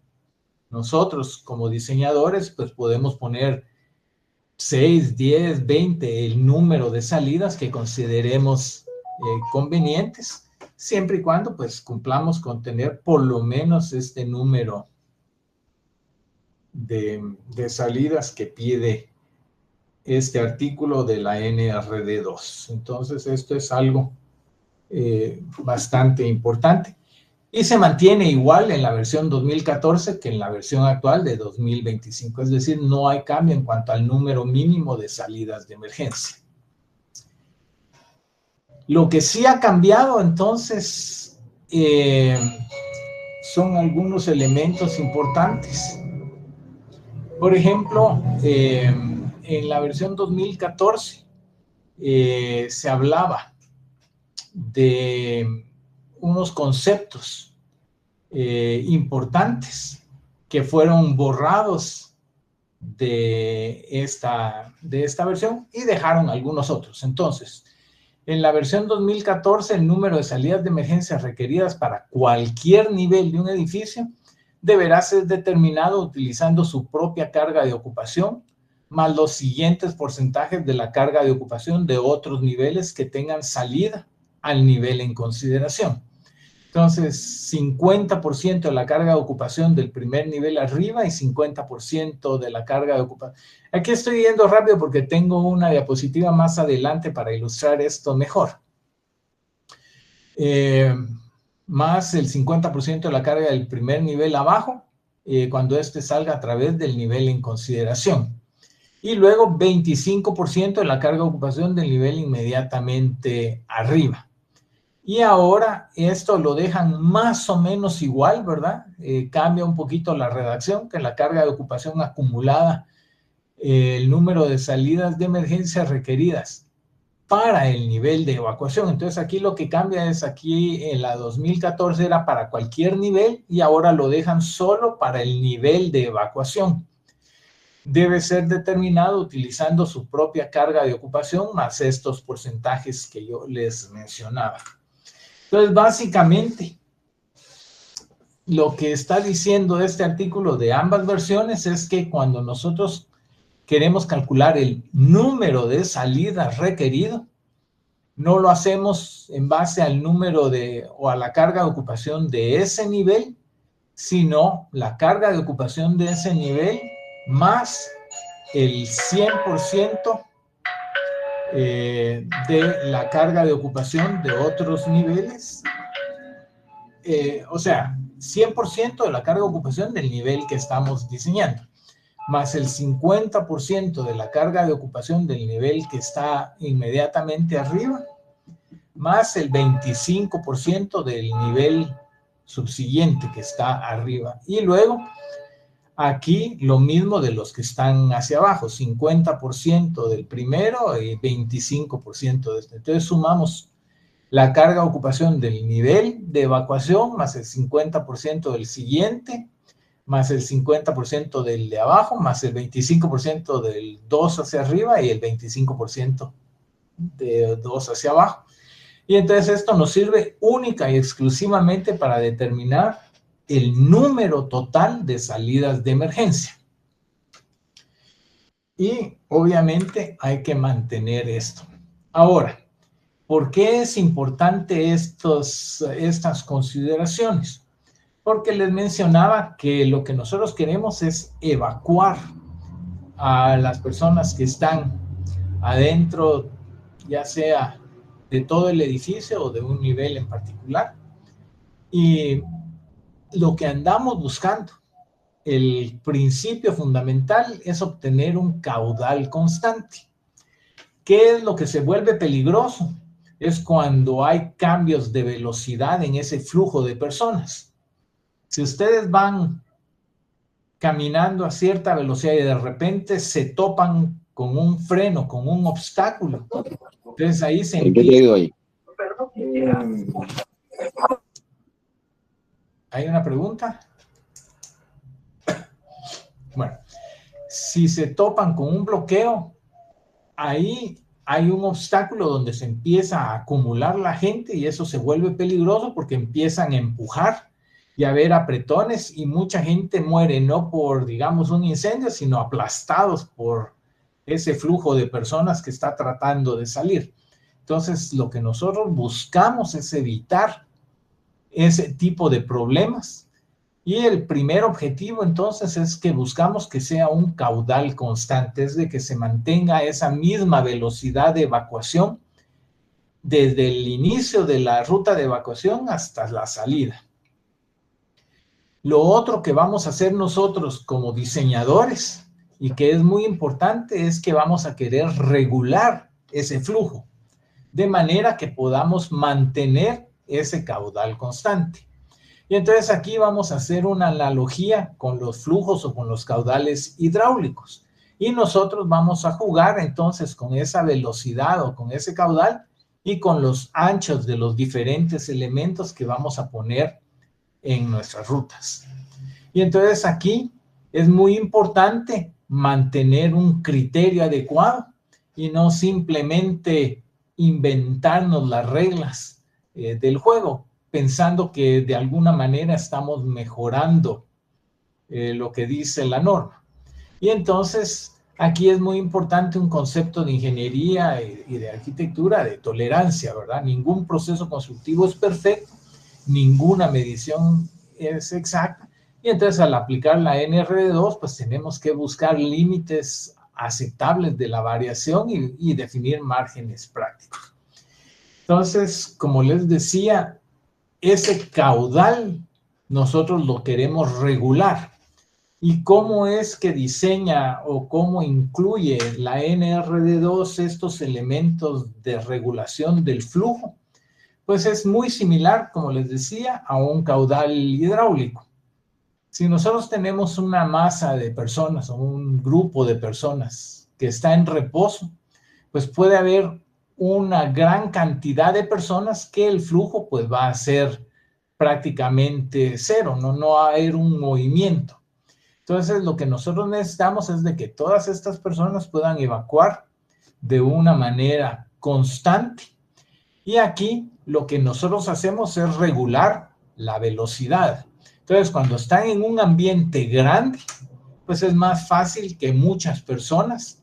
Nosotros como diseñadores pues podemos poner 6, 10, 20, el número de salidas que consideremos convenientes, siempre y cuando pues cumplamos con tener por lo menos este número de salidas que pide este artículo de la NRD2. Entonces, esto es algo bastante importante. Y se mantiene igual en la versión 2014 que en la versión actual de 2025. Es decir, no hay cambio en cuanto al número mínimo de salidas de emergencia. Lo que sí ha cambiado, entonces, son algunos elementos importantes. Por ejemplo, en la versión 2014 se hablaba de unos conceptos importantes que fueron borrados de esta versión y dejaron algunos otros. Entonces, en la versión 2014, el número de salidas de emergencia requeridas para cualquier nivel de un edificio deberá ser determinado utilizando su propia carga de ocupación, más los siguientes porcentajes de la carga de ocupación de otros niveles que tengan salida al nivel en consideración. Entonces, 50% de la carga de ocupación del primer nivel arriba y 50% de la carga de ocupación. Aquí estoy yendo rápido porque tengo una diapositiva más adelante para ilustrar esto mejor. Más el 50% de la carga del primer nivel abajo, cuando este salga a través del nivel en consideración. Y luego 25% de la carga de ocupación del nivel inmediatamente arriba. Y ahora esto lo dejan más o menos igual, ¿verdad? Cambia un poquito la redacción, que la carga de ocupación acumulada, el número de salidas de emergencia requeridas para el nivel de evacuación. Entonces aquí lo que cambia es, aquí en la 2014 era para cualquier nivel y ahora lo dejan solo para el nivel de evacuación. Debe ser determinado utilizando su propia carga de ocupación más estos porcentajes que yo les mencionaba. Entonces, básicamente, lo que está diciendo este artículo de ambas versiones es que cuando nosotros queremos calcular el número de salidas requerido, no lo hacemos en base al número o a la carga de ocupación de ese nivel, sino la carga de ocupación de ese nivel más el 100% de la carga de ocupación de otros niveles. O sea, 100% de la carga de ocupación del nivel que estamos diseñando, más el 50% de la carga de ocupación del nivel que está inmediatamente arriba, más el 25% del nivel subsiguiente que está arriba. Y luego, aquí lo mismo de los que están hacia abajo, 50% del primero y 25% de este. Entonces sumamos la carga de ocupación del nivel de evacuación más el 50% del siguiente, más el 50% del de abajo, más el 25% del 2 hacia arriba y el 25% de 2 hacia abajo. Y entonces esto nos sirve única y exclusivamente para determinar el número total de salidas de emergencia. Y obviamente hay que mantener esto. Ahora, ¿Por qué es importante estas consideraciones? Porque les mencionaba que lo que nosotros queremos es evacuar a las personas que están adentro, ya sea de todo el edificio o de un nivel en particular. Y lo que andamos buscando, el principio fundamental, es obtener un caudal constante. ¿Qué es lo que se vuelve peligroso? Es cuando hay cambios de velocidad en ese flujo de personas. Si ustedes van caminando a cierta velocidad y de repente se topan con un freno, con un obstáculo, entonces ahí se empieza. ¿Qué te doy? ¿Hay una pregunta? Bueno, si se topan con un bloqueo, ahí hay un obstáculo donde se empieza a acumular la gente y eso se vuelve peligroso porque empiezan a empujar y a haber apretones y mucha gente muere no por, digamos, un incendio, sino aplastados por ese flujo de personas que está tratando de salir. Entonces, lo que nosotros buscamos es evitar ese tipo de problemas. Y el primer objetivo entonces es que buscamos que sea un caudal constante, es de que se mantenga esa misma velocidad de evacuación desde el inicio de la ruta de evacuación hasta la salida. Lo otro que vamos a hacer nosotros como diseñadores y que es muy importante es que vamos a querer regular ese flujo de manera que podamos mantener ese caudal constante. Y entonces aquí vamos a hacer una analogía con los flujos o con los caudales hidráulicos. Y nosotros vamos a jugar entonces con esa velocidad o con ese caudal y con los anchos de los diferentes elementos que vamos a poner en nuestras rutas. Y entonces aquí es muy importante mantener un criterio adecuado y no simplemente inventarnos las reglas del juego, pensando que de alguna manera estamos mejorando lo que dice la norma. Y entonces aquí es muy importante un concepto de ingeniería y de arquitectura de tolerancia, ¿verdad? Ningún proceso constructivo es perfecto, ninguna medición es exacta. Y entonces al aplicar la NRD2, pues tenemos que buscar límites aceptables de la variación y definir márgenes prácticos. Entonces, como les decía, ese caudal nosotros lo queremos regular. ¿Y cómo es que diseña o cómo incluye la NRD2 estos elementos de regulación del flujo? Pues es muy similar, como les decía, a un caudal hidráulico. Si nosotros tenemos una masa de personas o un grupo de personas que está en reposo, pues puede haber una gran cantidad de personas que el flujo pues va a ser prácticamente cero, no va a haber un movimiento. Entonces lo que nosotros necesitamos es de que todas estas personas puedan evacuar de una manera constante. Y aquí lo que nosotros hacemos es regular la velocidad. Entonces, cuando están en un ambiente grande, pues es más fácil que muchas personas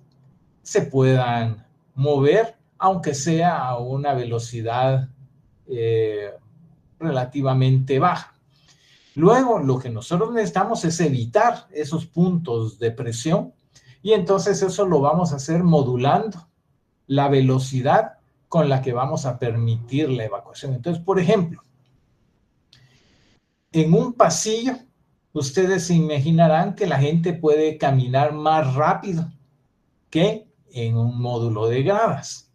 se puedan mover, aunque sea a una velocidad relativamente baja. Luego, lo que nosotros necesitamos es evitar esos puntos de presión y entonces eso lo vamos a hacer modulando la velocidad con la que vamos a permitir la evacuación. Entonces, por ejemplo, en un pasillo, ustedes se imaginarán que la gente puede caminar más rápido que en un módulo de gradas.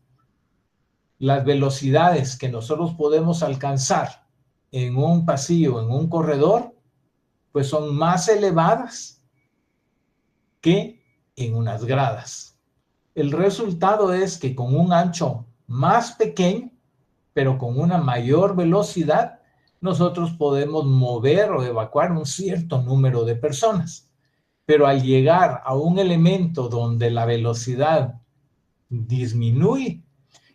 Las velocidades que nosotros podemos alcanzar en un pasillo, en un corredor, pues son más elevadas que en unas gradas. El resultado es que con un ancho más pequeño, pero con una mayor velocidad, nosotros podemos mover o evacuar un cierto número de personas. Pero al llegar a un elemento donde la velocidad disminuye,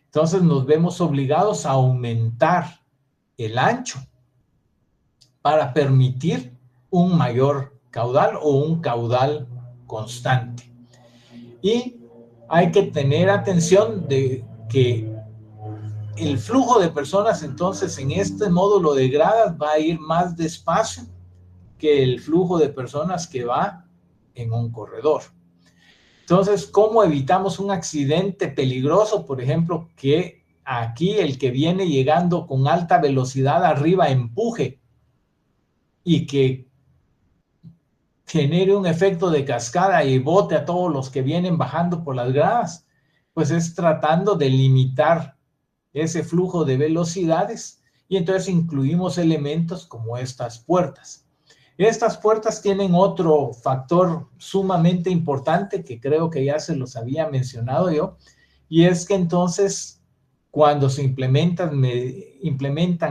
entonces nos vemos obligados a aumentar el ancho para permitir un mayor caudal o un caudal constante. Y hay que tener atención de que el flujo de personas entonces en este módulo de gradas va a ir más despacio que el flujo de personas que va en un corredor. Entonces, ¿cómo evitamos un accidente peligroso? Por ejemplo, que aquí el que viene llegando con alta velocidad arriba empuje y que genere un efecto de cascada y bote a todos los que vienen bajando por las gradas, pues es tratando de limitar ese flujo de velocidades, y entonces incluimos elementos como estas puertas. Estas puertas tienen otro factor sumamente importante que creo que ya se los había mencionado yo, y es que entonces cuando se implementan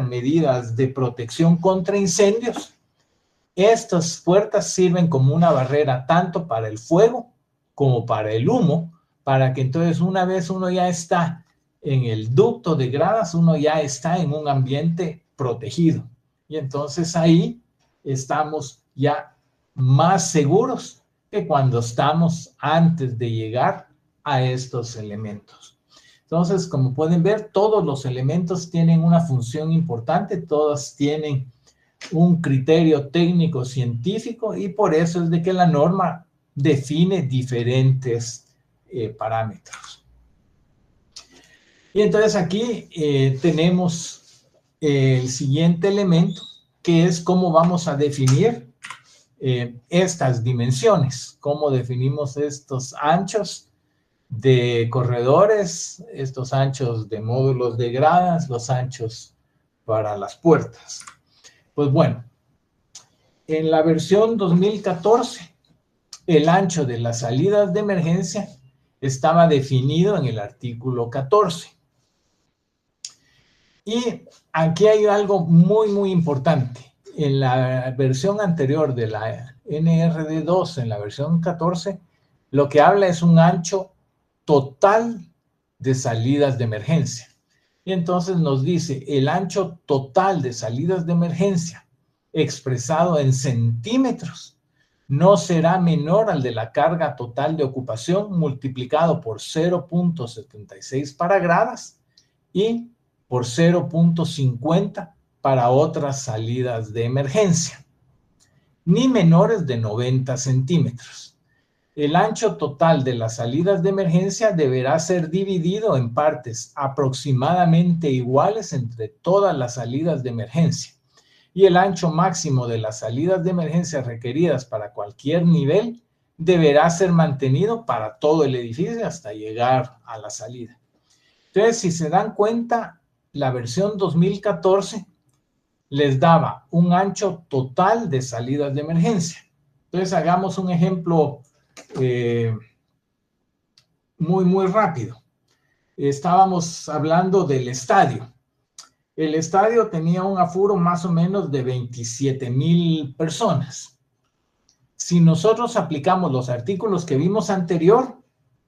medidas de protección contra incendios, estas puertas sirven como una barrera tanto para el fuego como para el humo, para que entonces una vez uno ya está en el ducto de gradas, uno ya está en un ambiente protegido. Y entonces ahí estamos ya más seguros que cuando estamos antes de llegar a estos elementos. Entonces, como pueden ver, todos los elementos tienen una función importante, todos tienen un criterio técnico científico, y por eso es de que la norma define diferentes parámetros. Y entonces aquí tenemos el siguiente elemento, que es cómo vamos a definir estas dimensiones, cómo definimos estos anchos de corredores, estos anchos de módulos de gradas, los anchos para las puertas. Pues bueno, en la versión 2014, el ancho de las salidas de emergencia estaba definido en el artículo 14. Y aquí hay algo muy importante. En la versión anterior de la NRD2, en la versión 14, lo que habla es un ancho total de salidas de emergencia. Y entonces nos dice, el ancho total de salidas de emergencia expresado en centímetros no será menor al de la carga total de ocupación multiplicado por 0.76 para gradas y por 0.50 para otras salidas de emergencia, ni menores de 90 centímetros. El ancho total de las salidas de emergencia deberá ser dividido en partes aproximadamente iguales entre todas las salidas de emergencia, y el ancho máximo de las salidas de emergencia requeridas para cualquier nivel deberá ser mantenido para todo el edificio hasta llegar a la salida. Entonces, si se dan cuenta, la versión 2014 les daba un ancho total de salidas de emergencia. Entonces, hagamos un ejemplo muy rápido. Estábamos hablando del estadio. El estadio tenía un aforo más o menos de 27,000 personas. Si nosotros aplicamos los artículos que vimos anterior,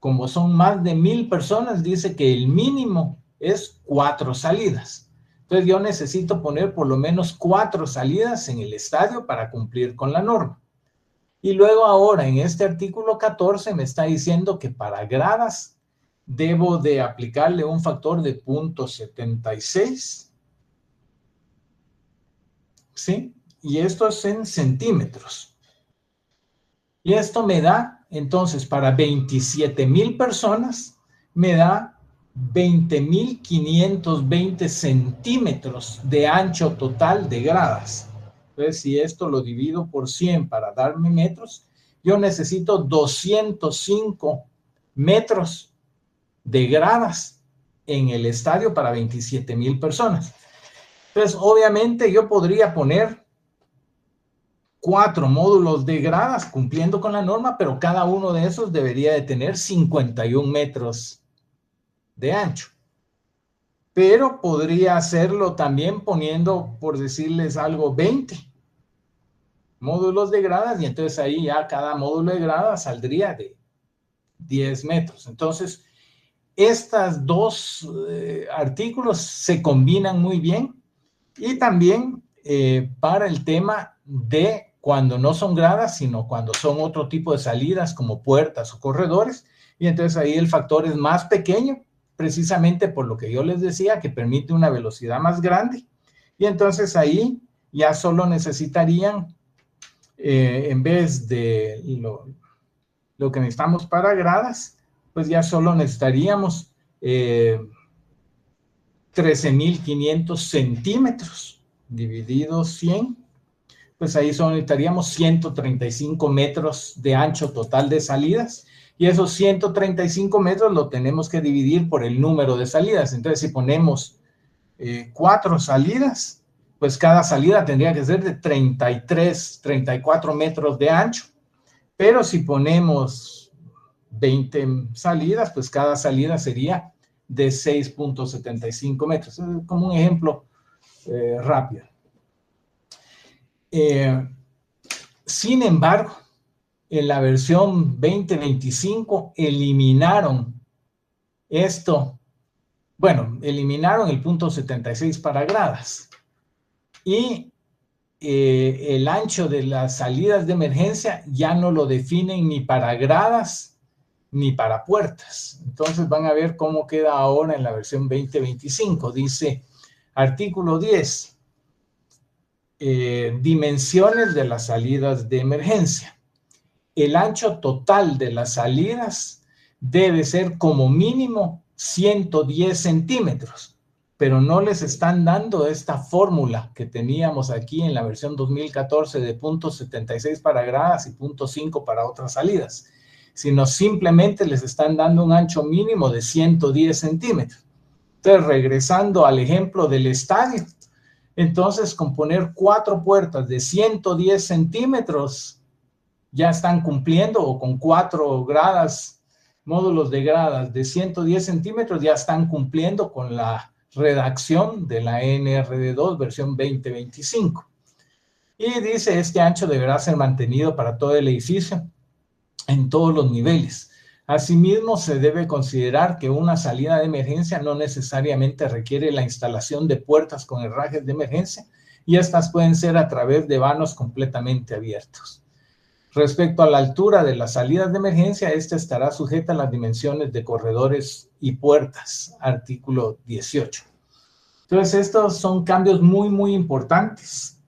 como son más de 1,000 personas, dice que el mínimo es 4 salidas. Entonces yo necesito poner por lo menos 4 salidas en el estadio para cumplir con la norma. Y luego ahora en este artículo 14 me está diciendo que para gradas debo de aplicarle un factor de 0.76. ¿Sí? Y esto es en centímetros. Y esto me da, entonces, para 27,000 personas, me da 20,520 centímetros de ancho total de gradas. Entonces, si esto lo divido por 100 para darme metros, yo necesito 205 metros de gradas en el estadio para 27,000 personas. Entonces, obviamente, yo podría poner 4 módulos de gradas cumpliendo con la norma, pero cada uno de esos debería de tener 51 metros de ancho. Pero podría hacerlo también poniendo, por decirles algo, 20 módulos de gradas, y entonces ahí ya cada módulo de gradas saldría de 10 metros. Entonces, estos dos artículos se combinan muy bien, y también para el tema de cuando no son gradas, sino cuando son otro tipo de salidas como puertas o corredores, y entonces ahí el factor es más pequeño precisamente por lo que yo les decía, que permite una velocidad más grande. Y entonces ahí ya solo necesitarían, en vez de lo que necesitamos para gradas, pues ya solo necesitaríamos 13.500 centímetros dividido 100, pues ahí solo necesitaríamos 135 metros de ancho total de salidas, y esos 135 metros lo tenemos que dividir por el número de salidas. Entonces, si ponemos 4 salidas, pues cada salida tendría que ser de 33, 34 metros de ancho. Pero si ponemos 20 salidas, pues cada salida sería de 6.75 metros. Es como un ejemplo rápido. Sin embargo, en la versión 2025 eliminaron esto. Bueno, eliminaron el punto 76 para gradas. Y el ancho de las salidas de emergencia ya no lo definen ni para gradas ni para puertas. Entonces van a ver cómo queda ahora en la versión 2025. Dice, artículo 10, dimensiones de las salidas de emergencia. El ancho total de las salidas debe ser como mínimo 110 centímetros, pero no les están dando esta fórmula que teníamos aquí en la versión 2014 de 0.76 para gradas y 0.5 para otras salidas, sino simplemente les están dando un ancho mínimo de 110 centímetros. Entonces, regresando al ejemplo del estadio, entonces con poner 4 puertas de 110 centímetros ya están cumpliendo, o con 4 gradas, módulos de gradas de 110 centímetros ya están cumpliendo con la redacción de la NRD2 versión 2025. Y dice, este ancho deberá ser mantenido para todo el edificio en todos los niveles. Asimismo, se debe considerar que una salida de emergencia no necesariamente requiere la instalación de puertas con herrajes de emergencia, y estas pueden ser a través de vanos completamente abiertos. Respecto a la altura de las salidas de emergencia, esta estará sujeta a las dimensiones de corredores y puertas, artículo 18. Entonces, estos son cambios muy, muy importantes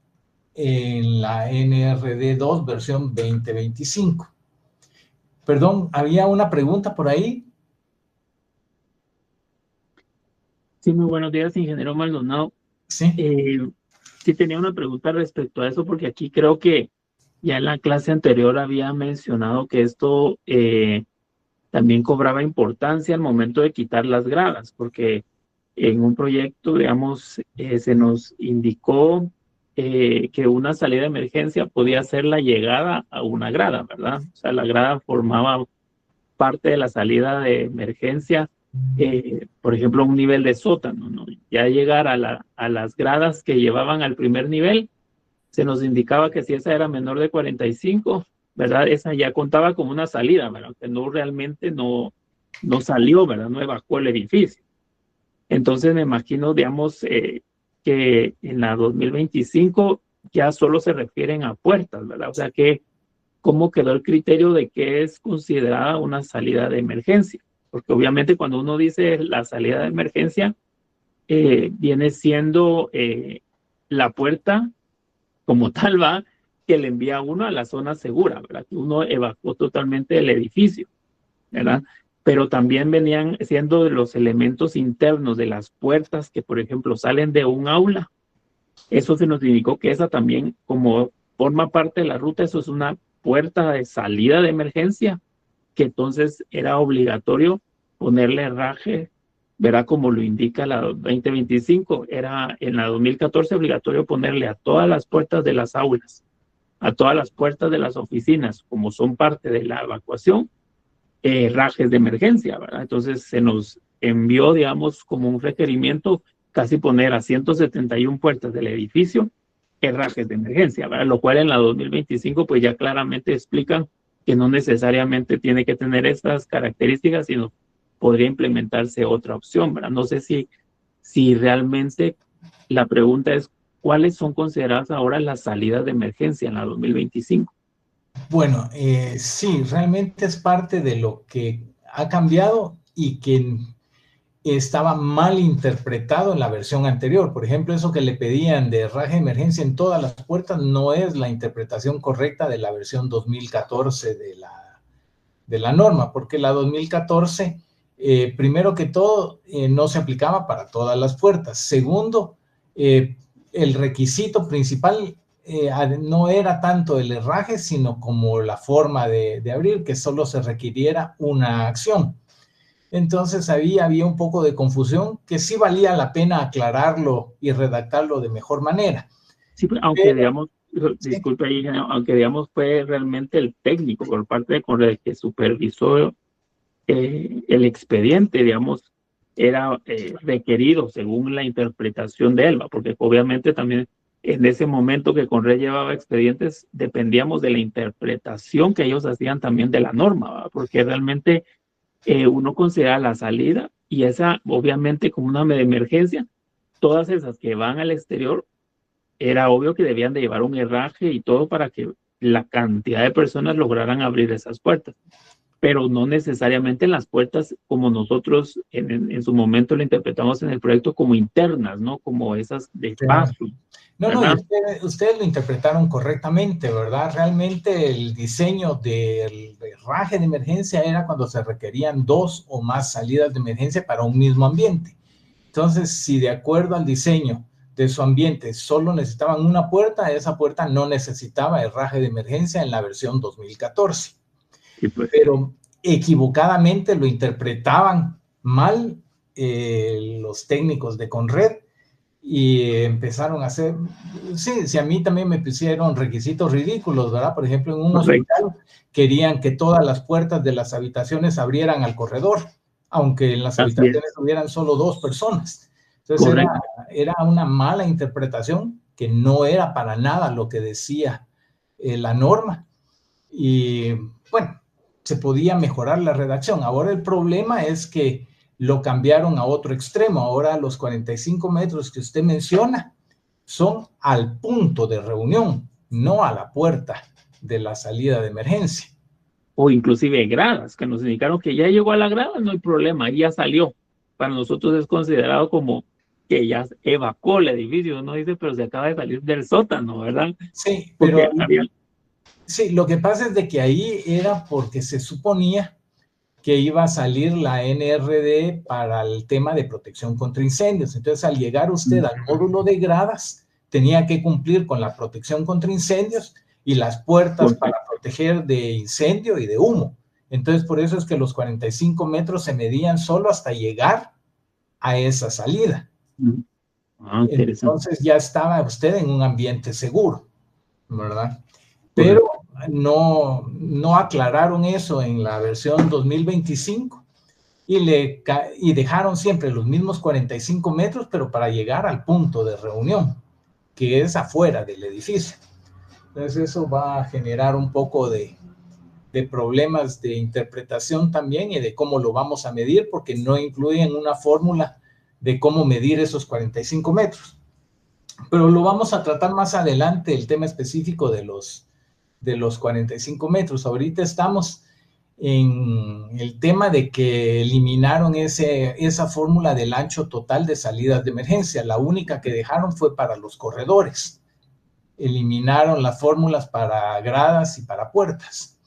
en la NRD2 versión 2025. Perdón, había una pregunta por ahí. Sí, muy buenos días, ingeniero Maldonado. Sí. Sí tenía una pregunta respecto a eso, porque aquí creo que ya en la clase anterior había mencionado que esto también cobraba importancia al momento de quitar las gradas, porque en un proyecto, digamos, se nos indicó que una salida de emergencia podía ser la llegada a una grada, ¿verdad? O sea, la grada formaba parte de la salida de emergencia, por ejemplo, un nivel de sótano, ¿no? Ya llegar a las gradas que llevaban al primer nivel, se nos indicaba que si esa era menor de 45, ¿verdad? Esa ya contaba como una salida, ¿verdad? Que no realmente no salió, ¿verdad? No evacuó el edificio. Entonces me imagino, digamos, que en la 2025 ya solo se refieren a puertas, ¿verdad? O sea, que cómo quedó el criterio de qué es considerada una salida de emergencia. Porque obviamente cuando uno dice la salida de emergencia, viene siendo la puerta como tal, va, que le envía a uno a la zona segura, ¿verdad? Que uno evacuó totalmente el edificio, ¿verdad? Pero también venían siendo los elementos internos de las puertas que, por ejemplo, salen de un aula. Eso se nos indicó que esa también, como forma parte de la ruta, eso es una puerta de salida de emergencia, que entonces era obligatorio ponerle herraje, verá como lo indica la 2025, era en la 2014 obligatorio ponerle a todas las puertas de las aulas, a todas las puertas de las oficinas, como son parte de la evacuación, herrajes de emergencia, ¿verdad? Entonces se nos envió, digamos, como un requerimiento, casi poner a 171 puertas del edificio herrajes de emergencia, ¿verdad? Lo cual en la 2025 pues ya claramente explican que no necesariamente tiene que tener estas características, sino podría implementarse otra opción, ¿verdad? No sé si realmente la pregunta es, ¿cuáles son consideradas ahora las salidas de emergencia en la 2025? Bueno, sí, realmente es parte de lo que ha cambiado, y que estaba mal interpretado en la versión anterior. Por ejemplo, eso que le pedían de herraje de emergencia en todas las puertas no es la interpretación correcta de la versión 2014 de la norma, porque la 2014, primero que todo, no se aplicaba para todas las puertas. Segundo, el requisito principal no era tanto el herraje, sino como la forma de abrir, que solo se requiriera una acción. Entonces ahí había un poco de confusión que sí valía la pena aclararlo y redactarlo de mejor manera. Sí, aunque digamos, disculpe ahí, aunque digamos fue realmente el técnico por parte de Conred que supervisó el expediente, digamos, era requerido según la interpretación de él, porque obviamente también en ese momento que Conred llevaba expedientes dependíamos de la interpretación que ellos hacían también de la norma, ¿va? Porque realmente uno considera la salida y esa obviamente como una de emergencia, todas esas que van al exterior, era obvio que debían de llevar un herraje y todo para que la cantidad de personas lograran abrir esas puertas, pero no necesariamente en las puertas como nosotros en su momento lo interpretamos en el proyecto como internas, ¿no? Como esas de paso. No, y ustedes lo interpretaron correctamente, ¿verdad? Realmente el diseño del herraje de emergencia era cuando se requerían 2 o más salidas de emergencia para un mismo ambiente. Entonces, si de acuerdo al diseño de su ambiente solo necesitaban una puerta, esa puerta no necesitaba herraje de emergencia en la versión 2014. Sí, pues. Pero equivocadamente lo interpretaban mal los técnicos de Conred y empezaron a hacer, sí, a mí también me pusieron requisitos ridículos, ¿verdad? Por ejemplo, en un hospital querían que todas las puertas de las habitaciones abrieran al corredor, aunque en las habitaciones hubieran solo 2 personas. Entonces era una mala interpretación que no era para nada lo que decía la norma. Y bueno, se podía mejorar la redacción. Ahora el problema es que lo cambiaron a otro extremo. Ahora los 45 metros que usted menciona son al punto de reunión, no a la puerta de la salida de emergencia. O inclusive gradas, que nos indicaron que ya llegó a la grada, no hay problema, ya salió. Para nosotros es considerado como que ya evacuó el edificio, no dice, pero se acaba de salir del sótano, ¿verdad? Sí, pero sí, lo que pasa es de que ahí era porque se suponía que iba a salir la NRD para el tema de protección contra incendios. Entonces, al llegar usted al módulo de gradas, tenía que cumplir con la protección contra incendios y las puertas para proteger de incendio y de humo. Entonces, por eso es que los 45 metros se medían solo hasta llegar a esa salida. Entonces, ya estaba usted en un ambiente seguro, ¿verdad? Pero no aclararon eso en la versión 2025 y dejaron siempre los mismos 45 metros, pero para llegar al punto de reunión, que es afuera del edificio. Entonces eso va a generar un poco de problemas de interpretación también y de cómo lo vamos a medir, porque no incluyen una fórmula de cómo medir esos 45 metros. Pero lo vamos a tratar más adelante, el tema específico de los 45 metros. Ahorita estamos en el tema de que eliminaron esa fórmula del ancho total de salidas de emergencia. La única que dejaron fue para los corredores. Eliminaron las fórmulas para gradas y para puertas.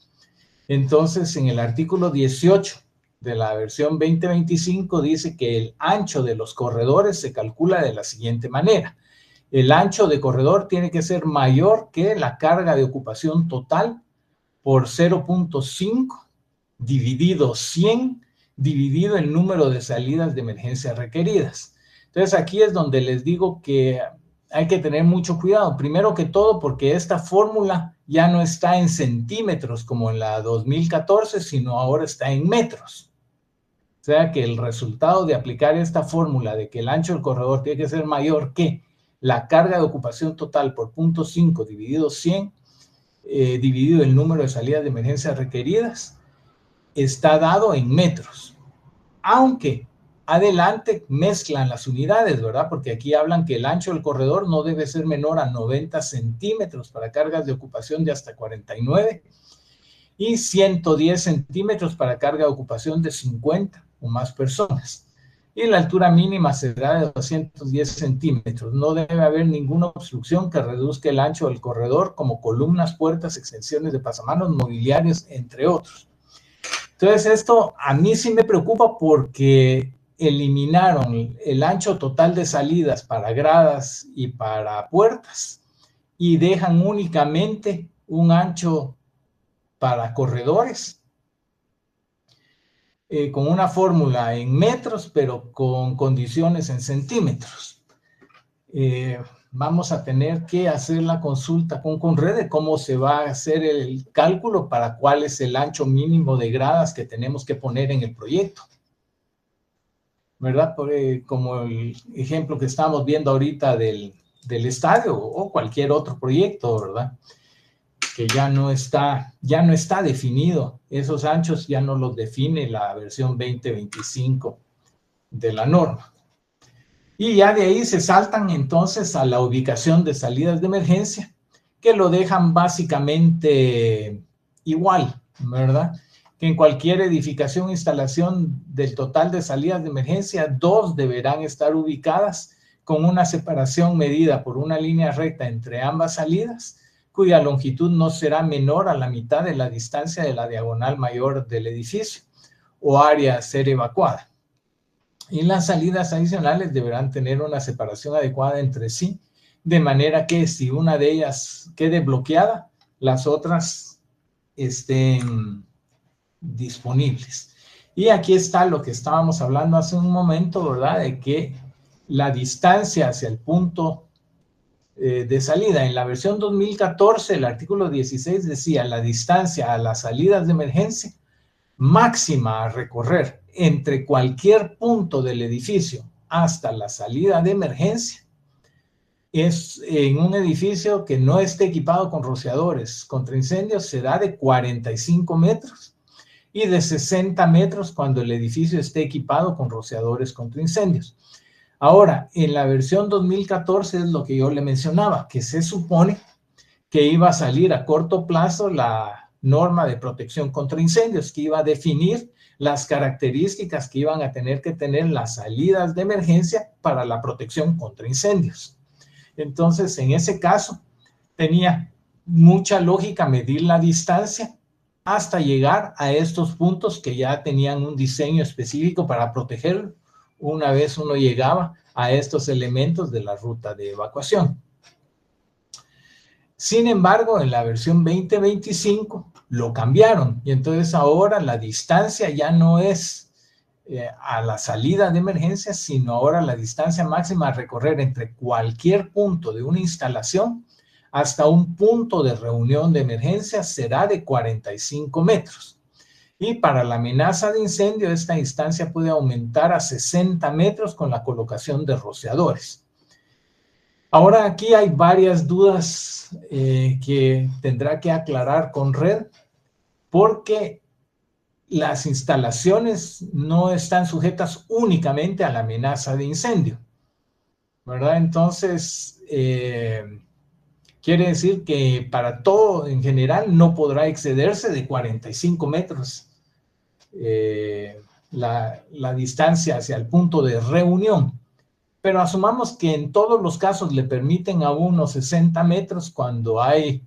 Entonces, en el artículo 18 de la versión 2025 dice que el ancho de los corredores se calcula de la siguiente manera. El ancho de corredor tiene que ser mayor que la carga de ocupación total por 0.5 dividido 100 dividido el número de salidas de emergencia requeridas. Entonces aquí es donde les digo que hay que tener mucho cuidado. Primero que todo porque esta fórmula ya no está en centímetros como en la 2014, sino ahora está en metros. O sea que el resultado de aplicar esta fórmula de que el ancho del corredor tiene que ser mayor que la carga de ocupación total por 0.5 dividido 100, dividido el número de salidas de emergencia requeridas, está dado en metros. Aunque adelante mezclan las unidades, ¿verdad? Porque aquí hablan que el ancho del corredor no debe ser menor a 90 centímetros para cargas de ocupación de hasta 49 y 110 centímetros para carga de ocupación de 50 o más personas. y la altura mínima será de 210 centímetros. No debe haber ninguna obstrucción que reduzca el ancho del corredor, como columnas, puertas, extensiones de pasamanos, mobiliarios, entre otros. Entonces, esto a mí sí me preocupa porque eliminaron el ancho total de salidas para gradas y para puertas y dejan únicamente un ancho para corredores, con una fórmula en metros, pero con condiciones en centímetros. Vamos a tener que hacer la consulta con Conred de cómo se va a hacer el cálculo para cuál es el ancho mínimo de gradas que tenemos que poner en el proyecto, ¿verdad? Como el ejemplo que estamos viendo ahorita del estadio o cualquier otro proyecto, ¿verdad? Que ya no está definido. Esos anchos ya no los define la versión 2025 de la norma. Y ya de ahí se saltan entonces a la ubicación de salidas de emergencia, que lo dejan básicamente igual, ¿verdad? Que en cualquier edificación o instalación del total de salidas de emergencia, 2 deberán estar ubicadas con una separación medida por una línea recta entre ambas salidas, cuya longitud no será menor a la mitad de la distancia de la diagonal mayor del edificio o área a ser evacuada. Y las salidas adicionales deberán tener una separación adecuada entre sí, de manera que si una de ellas quede bloqueada, las otras estén disponibles. Y aquí está lo que estábamos hablando hace un momento, ¿verdad? De que la distancia hacia el punto de salida. En la versión 2014, el artículo 16 decía la distancia a las salidas de emergencia máxima a recorrer entre cualquier punto del edificio hasta la salida de emergencia es en un edificio que no esté equipado con rociadores contra incendios será de 45 metros y de 60 metros cuando el edificio esté equipado con rociadores contra incendios. Ahora, en la versión 2014 es lo que yo le mencionaba, que se supone que iba a salir a corto plazo la norma de protección contra incendios, que iba a definir las características que iban a tener que tener las salidas de emergencia para la protección contra incendios. Entonces, en ese caso, tenía mucha lógica medir la distancia hasta llegar a estos puntos que ya tenían un diseño específico para protegerlo una vez uno llegaba a estos elementos de la ruta de evacuación. Sin embargo, en la versión 2025 lo cambiaron y entonces ahora la distancia ya no es a la salida de emergencia, sino ahora la distancia máxima a recorrer entre cualquier punto de una instalación hasta un punto de reunión de emergencia será de 45 metros. Y para la amenaza de incendio, esta distancia puede aumentar a 60 metros con la colocación de rociadores. Ahora aquí hay varias dudas que tendrá que aclarar Conred, porque las instalaciones no están sujetas únicamente a la amenaza de incendio, ¿verdad? Entonces, quiere decir que para todo en general no podrá excederse de 45 metros la distancia hacia el punto de reunión. Pero asumamos que en todos los casos le permiten a uno 60 metros cuando hay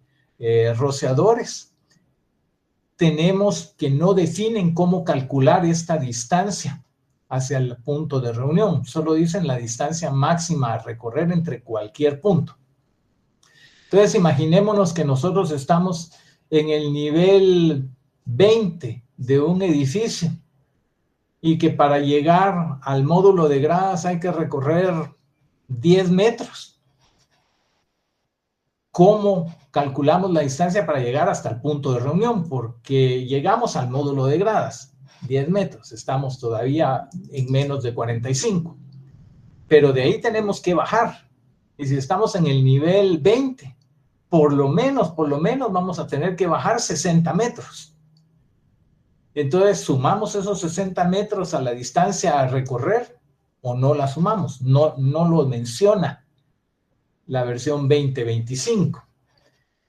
rociadores. Tenemos que no definen cómo calcular esta distancia hacia el punto de reunión. Solo dicen la distancia máxima a recorrer entre cualquier punto. Entonces, imaginémonos que nosotros estamos en el nivel 20 de un edificio y que para llegar al módulo de gradas hay que recorrer 10 metros. ¿Cómo calculamos la distancia para llegar hasta el punto de reunión? Porque llegamos al módulo de gradas, 10 metros, estamos todavía en menos de 45. Pero de ahí tenemos que bajar. Y si estamos en el nivel 20, por lo menos vamos a tener que bajar 60 metros. Entonces, ¿sumamos esos 60 metros a la distancia a recorrer o no la sumamos? No lo menciona la versión 2025.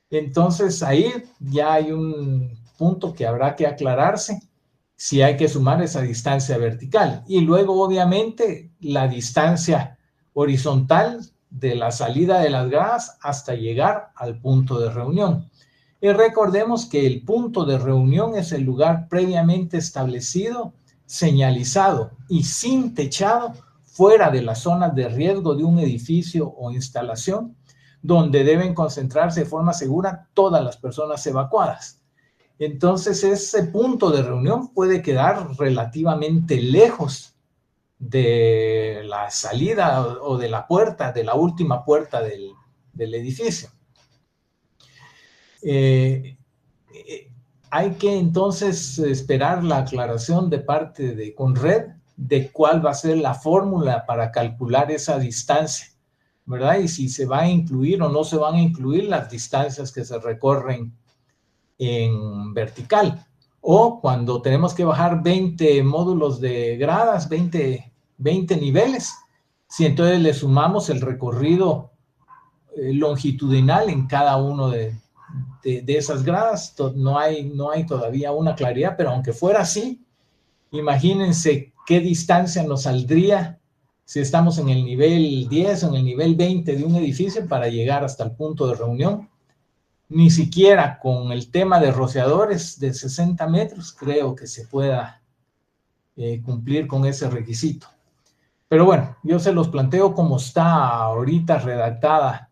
Entonces, ahí ya hay un punto que habrá que aclararse si hay que sumar esa distancia vertical. Y luego, obviamente, la distancia horizontal de la salida de las gradas hasta llegar al punto de reunión. Y recordemos que el punto de reunión es el lugar previamente establecido, señalizado y sin techado fuera de las zonas de riesgo de un edificio o instalación, donde deben concentrarse de forma segura todas las personas evacuadas. Entonces, ese punto de reunión puede quedar relativamente lejos de la salida o de la puerta, de la última puerta del edificio. Hay que entonces esperar la aclaración de parte de Conred de cuál va a ser la fórmula para calcular esa distancia, ¿verdad? Y si se va a incluir o no se van a incluir las distancias que se recorren en vertical, o cuando tenemos que bajar 20 módulos de gradas, 20 niveles, si entonces le sumamos el recorrido longitudinal en cada uno de esas gradas. No hay todavía una claridad, pero aunque fuera así, imagínense qué distancia nos saldría si estamos en el nivel 10 o en el nivel 20 de un edificio para llegar hasta el punto de reunión. Ni siquiera con el tema de rociadores de 60 metros creo que se pueda cumplir con ese requisito. Pero bueno, yo se los planteo como está ahorita redactada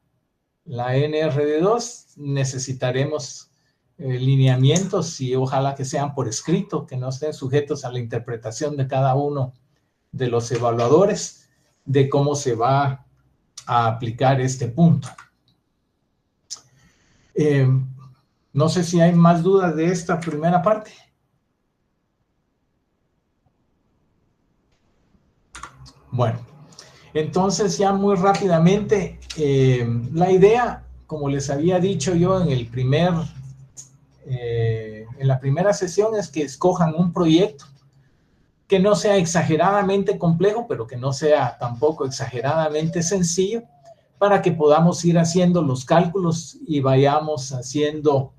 la NRD2. Necesitaremos lineamientos y ojalá que sean por escrito, que no estén sujetos a la interpretación de cada uno de los evaluadores de cómo se va a aplicar este punto. No sé si hay más dudas de esta primera parte. Bueno, entonces ya muy rápidamente, la idea, como les había dicho yo en la primera sesión, es que escojan un proyecto que no sea exageradamente complejo, pero que no sea tampoco exageradamente sencillo, para que podamos ir haciendo los cálculos y vayamos haciendo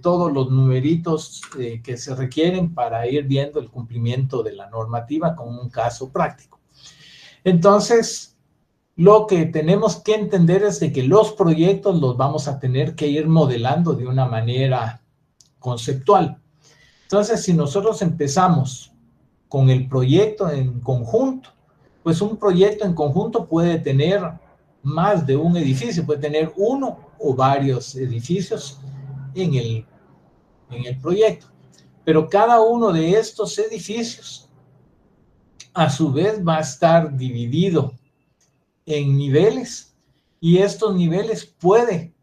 todos los numeritos que se requieren para ir viendo el cumplimiento de la normativa con un caso práctico. Entonces, lo que tenemos que entender es de que los proyectos los vamos a tener que ir modelando de una manera conceptual. Entonces, si nosotros empezamos con el proyecto en conjunto, pues un proyecto en conjunto puede tener más de un edificio, puede tener uno o varios edificios en el proyecto. Pero cada uno de estos edificios, a su vez, va a estar dividido en niveles, y estos niveles puede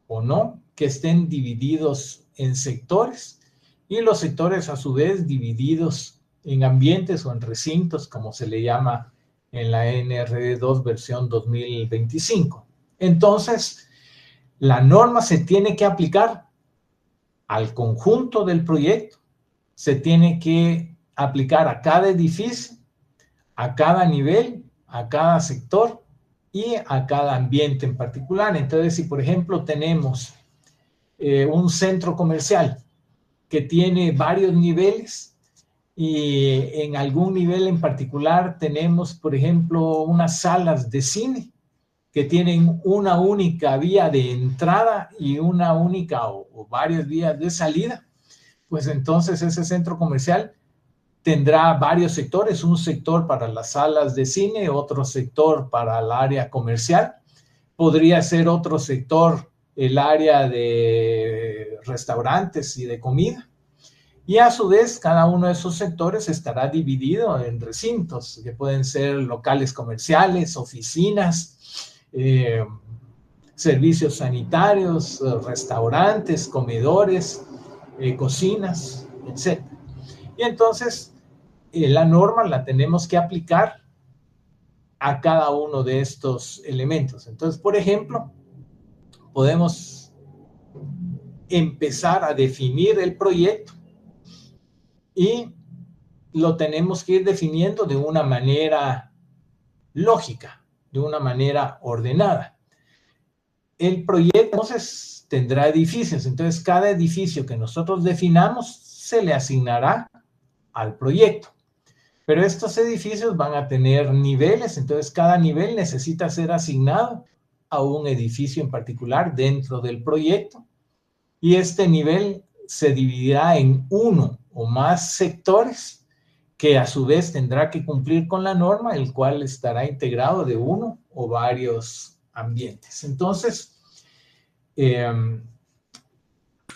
o no que estén divididos en sectores, y los sectores a su vez divididos en ambientes o en recintos, como se le llama en la NRD2 versión 2025. Entonces, la norma se tiene que aplicar al conjunto del proyecto, se tiene que aplicar a cada edificio, a cada nivel, a cada sector y a cada ambiente en particular. Entonces, si por ejemplo tenemos un centro comercial que tiene varios niveles, y en algún nivel en particular tenemos, por ejemplo, unas salas de cine que tienen una única vía de entrada y una única o varias vías de salida, pues entonces ese centro comercial tendrá varios sectores, un sector para las salas de cine, otro sector para el área comercial, podría ser otro sector el área de restaurantes y de comida. Y a su vez, cada uno de esos sectores estará dividido en recintos, que pueden ser locales comerciales, oficinas, servicios sanitarios, restaurantes, comedores, cocinas, etc. Y entonces, la norma la tenemos que aplicar a cada uno de estos elementos. Entonces, por ejemplo, podemos empezar a definir el proyecto, y lo tenemos que ir definiendo de una manera lógica, de una manera ordenada. El proyecto entonces tendrá edificios, entonces cada edificio que nosotros definamos se le asignará al proyecto. Pero estos edificios van a tener niveles, entonces cada nivel necesita ser asignado a un edificio en particular dentro del proyecto, y este nivel se dividirá en uno o más sectores que a su vez tendrá que cumplir con la norma, el cual estará integrado de uno o varios ambientes. Entonces,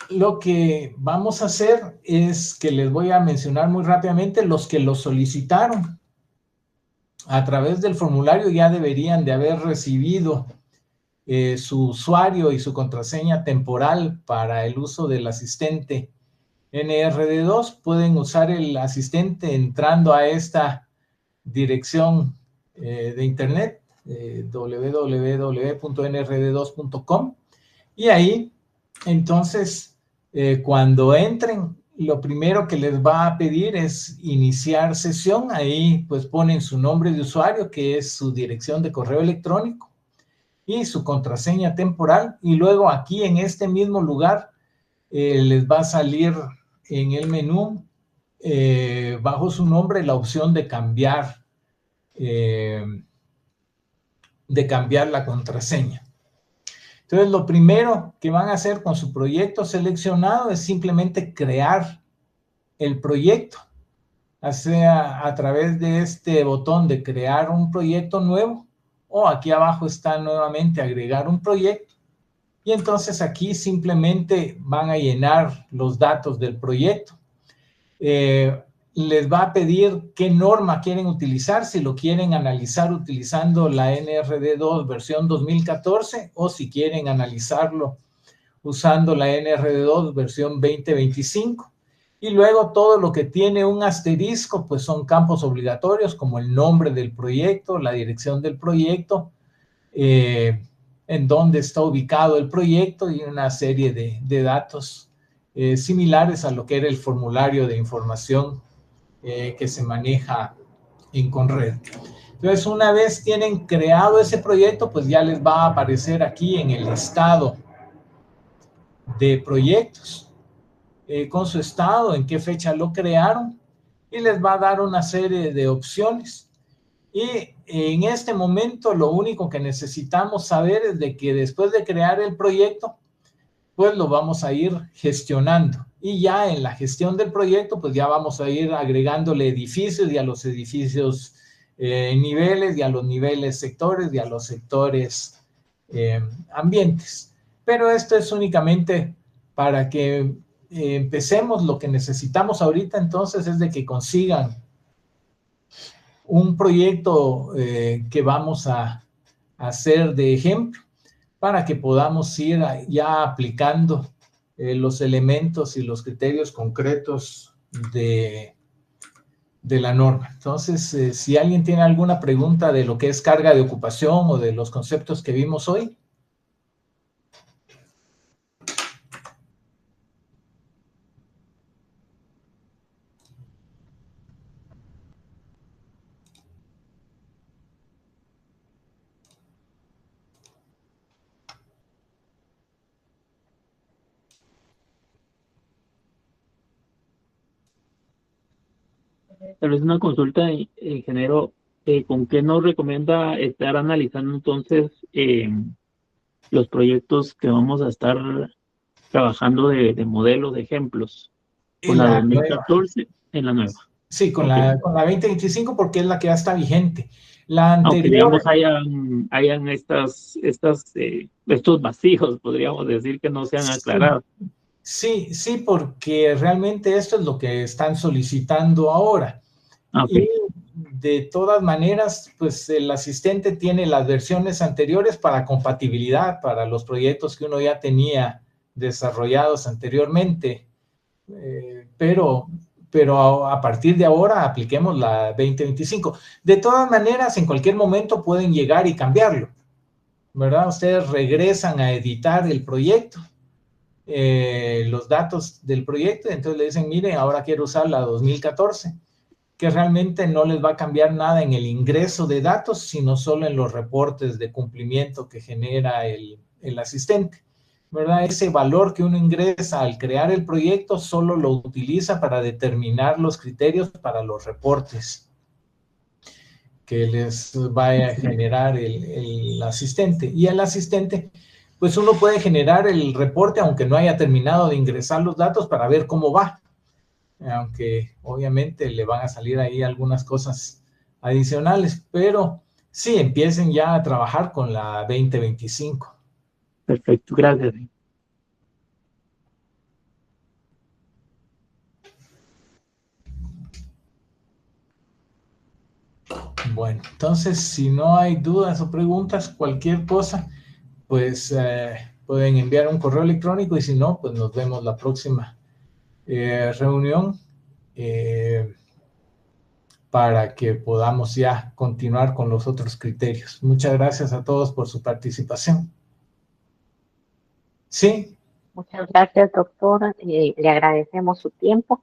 lo que vamos a hacer es que les voy a mencionar muy rápidamente los que lo solicitaron. A través del formulario ya deberían de haber recibido su usuario y su contraseña temporal para el uso del asistente NRD2. Pueden usar el asistente entrando a esta dirección de internet, www.nrd2.com, y ahí entonces cuando entren, lo primero que les va a pedir es iniciar sesión. Ahí pues ponen su nombre de usuario, que es su dirección de correo electrónico, y su contraseña temporal, y luego aquí en este mismo lugar les va a salir en el menú bajo su nombre la opción de cambiar la contraseña. Entonces, lo primero que van a hacer con su proyecto seleccionado es simplemente crear el proyecto, ya sea a través de este botón de crear un proyecto nuevo, o aquí abajo está nuevamente agregar un proyecto, y entonces aquí simplemente van a llenar los datos del proyecto. Les va a pedir qué norma quieren utilizar, si lo quieren analizar utilizando la NRD2 versión 2014 o si quieren analizarlo usando la NRD2 versión 2025. Y luego todo lo que tiene un asterisco pues son campos obligatorios, como el nombre del proyecto, la dirección del proyecto, en dónde está ubicado el proyecto, y una serie de datos similares a lo que era el formulario de información que se maneja en Conred. Entonces, una vez tienen creado ese proyecto, pues ya les va a aparecer aquí en el listado de proyectos, con su estado, en qué fecha lo crearon, y les va a dar una serie de opciones. Y en este momento lo único que necesitamos saber es de que después de crear el proyecto, pues lo vamos a ir gestionando. Y ya en la gestión del proyecto, pues ya vamos a ir agregándole edificios, y a los edificios niveles, y a los niveles sectores, y a los sectores ambientes. Pero esto es únicamente para que empecemos. Lo que necesitamos ahorita entonces es de que consigan un proyecto que vamos a hacer de ejemplo, para que podamos ir ya aplicando los elementos y los criterios concretos de la norma. Entonces, si alguien tiene alguna pregunta de lo que es carga de ocupación o de los conceptos que vimos hoy. Tal vez una consulta, ingeniero, ¿con qué nos recomienda estar analizando entonces los proyectos que vamos a estar trabajando de modelos, de ejemplos? ¿Con la 2014 en la nueva? Sí, con la 2025, porque es la que ya está vigente. La anterior, aunque digamos hayan estos vacíos, podríamos decir, que no se han aclarado. Sí, porque realmente esto es lo que están solicitando ahora. Okay. Y de todas maneras, pues el asistente tiene las versiones anteriores para compatibilidad para los proyectos que uno ya tenía desarrollados anteriormente, pero a partir de ahora apliquemos la 2025. De todas maneras, en cualquier momento pueden llegar y cambiarlo, ¿verdad? Ustedes regresan a editar el proyecto, los datos del proyecto, y entonces le dicen, miren, ahora quiero usar la 2014, que realmente no les va a cambiar nada en el ingreso de datos, sino solo en los reportes de cumplimiento que genera el asistente. ¿verdad? Ese valor que uno ingresa al crear el proyecto solo lo utiliza para determinar los criterios para los reportes que les vaya a generar el asistente. Y el asistente, pues uno puede generar el reporte aunque no haya terminado de ingresar los datos para ver cómo va. Aunque obviamente le van a salir ahí algunas cosas adicionales, pero sí, empiecen ya a trabajar con la 2025. Perfecto, gracias. Bueno, entonces si no hay dudas o preguntas, cualquier cosa, pues pueden enviar un correo electrónico y si no, pues nos vemos la próxima reunión para que podamos ya continuar con los otros criterios. Muchas gracias a todos por su participación. Sí. Muchas gracias, doctor. Le agradecemos su tiempo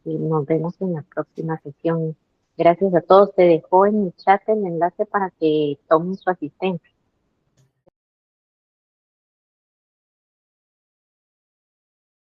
y nos vemos en la próxima sesión. Gracias a todos. Se dejó en el chat el enlace para que tomen su asistencia.